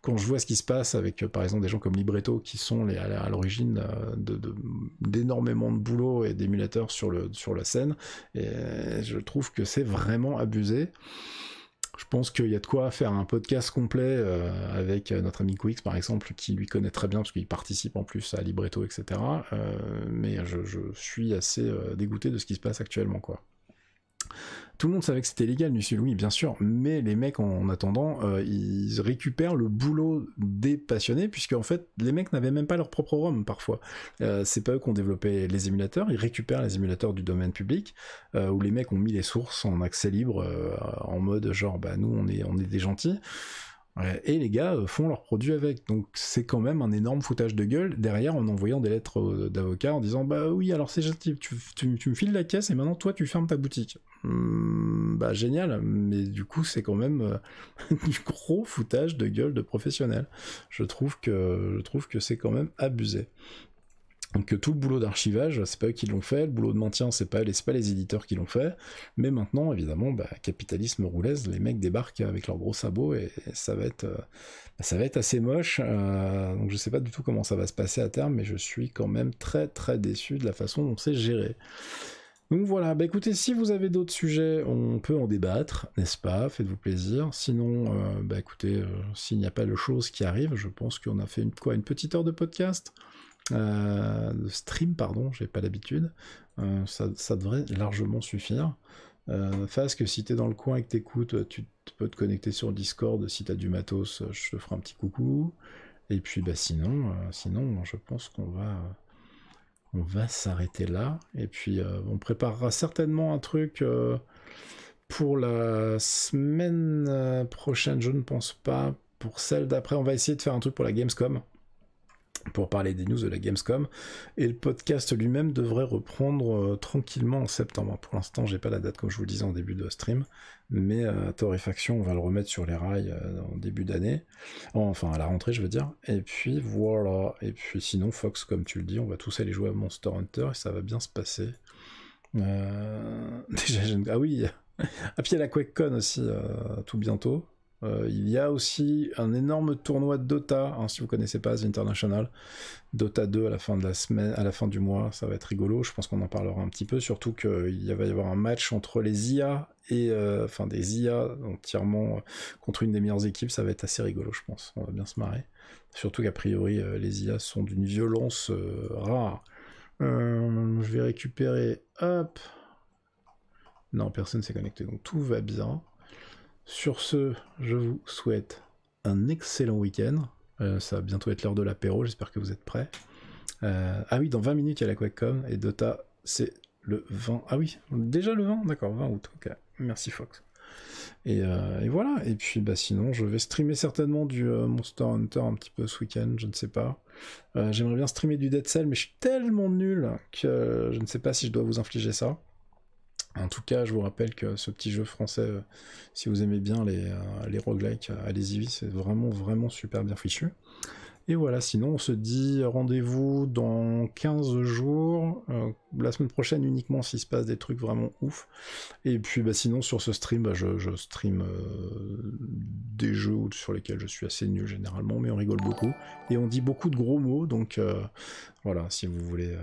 quand je vois ce qui se passe avec, par exemple, des gens comme Libretto, qui sont à l'origine d'énormément de boulot et d'émulateurs sur la scène, et je trouve que c'est vraiment abusé. Je pense qu'il y a de quoi faire un podcast complet avec notre ami Quix par exemple, qui lui connaît très bien parce qu'il participe en plus à Libretto, etc. Mais je suis assez dégoûté de ce qui se passe actuellement, quoi. Tout le monde savait que c'était légal, Nusul, oui, bien sûr, mais les mecs, en attendant, ils récupèrent le boulot des passionnés, puisque en fait, les mecs n'avaient même pas leur propre ROM, parfois. C'est pas eux qui ont développé les émulateurs, ils récupèrent les émulateurs du domaine public, où les mecs ont mis les sources en accès libre, en mode genre, nous, on est des gentils. Et les gars font leurs produits avec, donc c'est quand même un énorme foutage de gueule derrière, en envoyant des lettres d'avocats en disant oui, alors c'est gentil, tu me files la caisse et maintenant toi tu fermes ta boutique. Génial, mais du coup c'est quand même du gros foutage de gueule de professionnels. Je trouve que c'est quand même abusé. Donc tout le boulot d'archivage, c'est pas eux qui l'ont fait, le boulot de maintien, c'est pas les éditeurs qui l'ont fait, mais maintenant, évidemment, capitalisme roulaise, les mecs débarquent avec leurs gros sabots et ça va être assez moche, donc je sais pas du tout comment ça va se passer à terme, mais je suis quand même très très déçu de la façon dont c'est géré. Donc voilà, écoutez, si vous avez d'autres sujets, on peut en débattre, n'est-ce pas? Faites-vous plaisir. Sinon, écoutez, s'il n'y a pas de choses qui arrivent, je pense qu'on a fait une petite heure de podcast. De stream, pardon, j'ai pas l'habitude, ça devrait largement suffire. Fasque, si t'es dans le coin et que t'écoutes, tu peux te connecter sur Discord, si t'as du matos, je te ferai un petit coucou, et puis sinon, je pense qu'on va s'arrêter là, et puis on préparera certainement un truc pour la semaine prochaine, je ne pense pas, pour celle d'après, on va essayer de faire un truc pour la Gamescom, pour parler des news de la Gamescom, et le podcast lui-même devrait reprendre tranquillement en septembre. Pour l'instant, j'ai pas la date comme je vous le disais en début de stream, mais Torréfaction, on va le remettre sur les rails en début d'année, enfin à la rentrée je veux dire, et puis voilà, et puis sinon Fox, comme tu le dis, on va tous aller jouer à Monster Hunter et ça va bien se passer. Déjà, ah oui, ah puis il y a la QuakeCon aussi, tout bientôt. Il y a aussi un énorme tournoi de Dota, hein, si vous connaissez pas, The International. Dota 2 à la fin de la semaine, à la fin du mois, ça va être rigolo. Je pense qu'on en parlera un petit peu, surtout qu'il va y avoir un match entre les IA et enfin des IA entièrement contre une des meilleures équipes. Ça va être assez rigolo, je pense. On va bien se marrer. Surtout qu'a priori, les IA sont d'une violence rare. Je vais récupérer. Hop. Non, personne s'est connecté, donc tout va bien. Sur ce, je vous souhaite un excellent week-end. Ça va bientôt être l'heure de l'apéro, j'espère que vous êtes prêts. Ah oui, dans 20 minutes, il y a la QuakeCon, et Dota, c'est le 20... Ah oui, déjà le 20 D'accord, 20 août, ok. Merci Fox. Et voilà, et puis bah, sinon, je vais streamer certainement du Monster Hunter un petit peu ce week-end, je ne sais pas. J'aimerais bien streamer du Dead Cell, mais je suis tellement nul que je ne sais pas si je dois vous infliger ça. En tout cas, je vous rappelle que ce petit jeu français, si vous aimez bien les roguelikes, allez-y, c'est vraiment, vraiment super bien fichu. Et voilà, sinon on se dit rendez-vous dans 15 jours, la semaine prochaine uniquement s'il se passe des trucs vraiment ouf. Et puis bah, sinon sur ce stream, bah, je stream des jeux sur lesquels je suis assez nul généralement, mais on rigole beaucoup. Et on dit beaucoup de gros mots, donc voilà, si vous voulez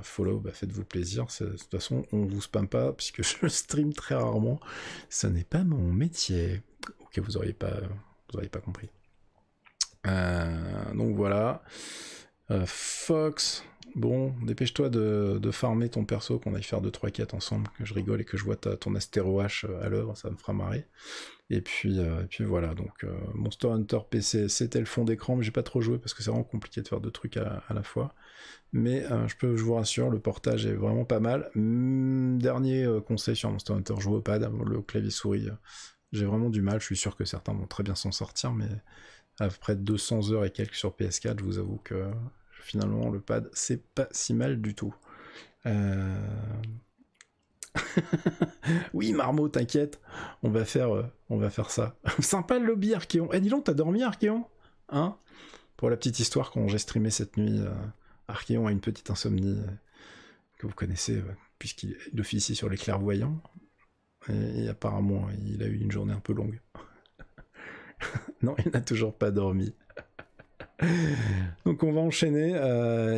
follow, bah, faites-vous plaisir. De toute façon, on vous spamme pas, puisque je stream très rarement. Ce n'est pas mon métier. Ok, vous auriez pas compris. Donc voilà. Fox, bon, dépêche-toi de farmer ton perso, qu'on aille faire 2-3 quêtes ensemble, que je rigole et que je vois ton Astéro H à l'œuvre, ça me fera marrer. Et puis voilà, donc Monster Hunter PC, c'était le fond d'écran, mais j'ai pas trop joué parce que c'est vraiment compliqué de faire 2 trucs à la fois. Mais je vous rassure, le portage est vraiment pas mal. Dernier conseil sur Monster Hunter, jouez au pad, le clavier souris, j'ai vraiment du mal, je suis sûr que certains vont très bien s'en sortir, mais après 200 heures et quelques sur PS4, je vous avoue que finalement le pad c'est pas si mal du tout. Oui Marmot, t'inquiète, on va faire ça. Sympa le lobby Archéon. Eh dis donc, t'as dormi Archéon, hein? Pour la petite histoire, quand j'ai streamé cette nuit, Archéon a une petite insomnie que vous connaissez puisqu'il officie sur les clairvoyants. Et apparemment, il a eu une journée un peu longue. Non, il n'a toujours pas dormi. Donc on va enchaîner,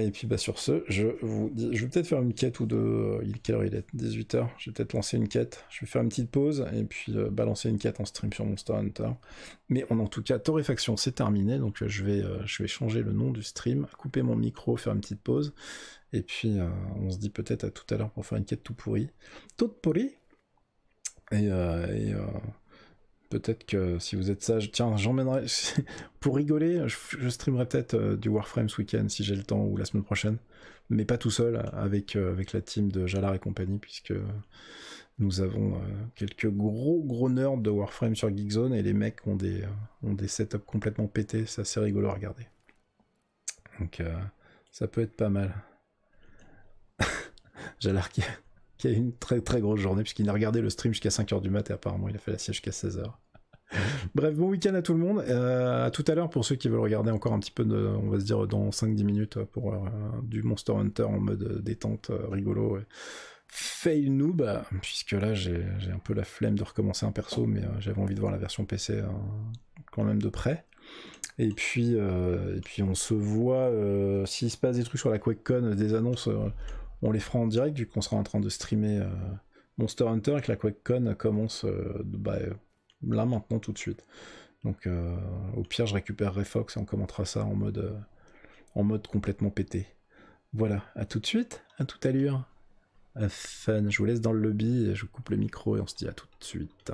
et puis bah sur ce, je vous dis, je vais peut-être faire une quête ou deux, quelle heure il est 18h, je vais peut-être lancer une quête, je vais faire une petite pause, et puis balancer une quête en stream sur Monster Hunter. Mais en tout cas, Torréfaction c'est terminé, donc je vais changer le nom du stream, couper mon micro, faire une petite pause, et puis on se dit peut-être à tout à l'heure pour faire une quête tout pourri. Et peut-être que si vous êtes sage, tiens, j'emmènerai, pour rigoler, je streamerai peut-être du Warframe ce week-end si j'ai le temps, ou la semaine prochaine, mais pas tout seul, avec la team de Jalar et compagnie, puisque nous avons quelques gros nerds de Warframe sur Geekzone, et les mecs ont des setups complètement pétés, c'est assez rigolo à regarder. Donc ça peut être pas mal. Jalar qui a eu une très très grosse journée, puisqu'il a regardé le stream jusqu'à 5h du mat, et apparemment il a fait la sieste jusqu'à 16h. Bref, bon week-end à tout le monde. À tout à l'heure pour ceux qui veulent regarder encore un petit peu, on va se dire dans 5-10 minutes, pour du Monster Hunter en mode détente, rigolo. Fail noob, puisque là j'ai un peu la flemme de recommencer un perso, mais j'avais envie de voir la version PC quand même de près. Et puis on se voit, s'il se passe des trucs sur la QuakeCon, des annonces, on les fera en direct, vu qu'on sera en train de streamer Monster Hunter et que la QuakeCon commence là maintenant tout de suite. Donc au pire je récupérerai Fox et on commentera ça en mode complètement pété. Voilà, à tout de suite, à toute allure. Fun, je vous laisse dans le lobby, je coupe le micro et on se dit à tout de suite.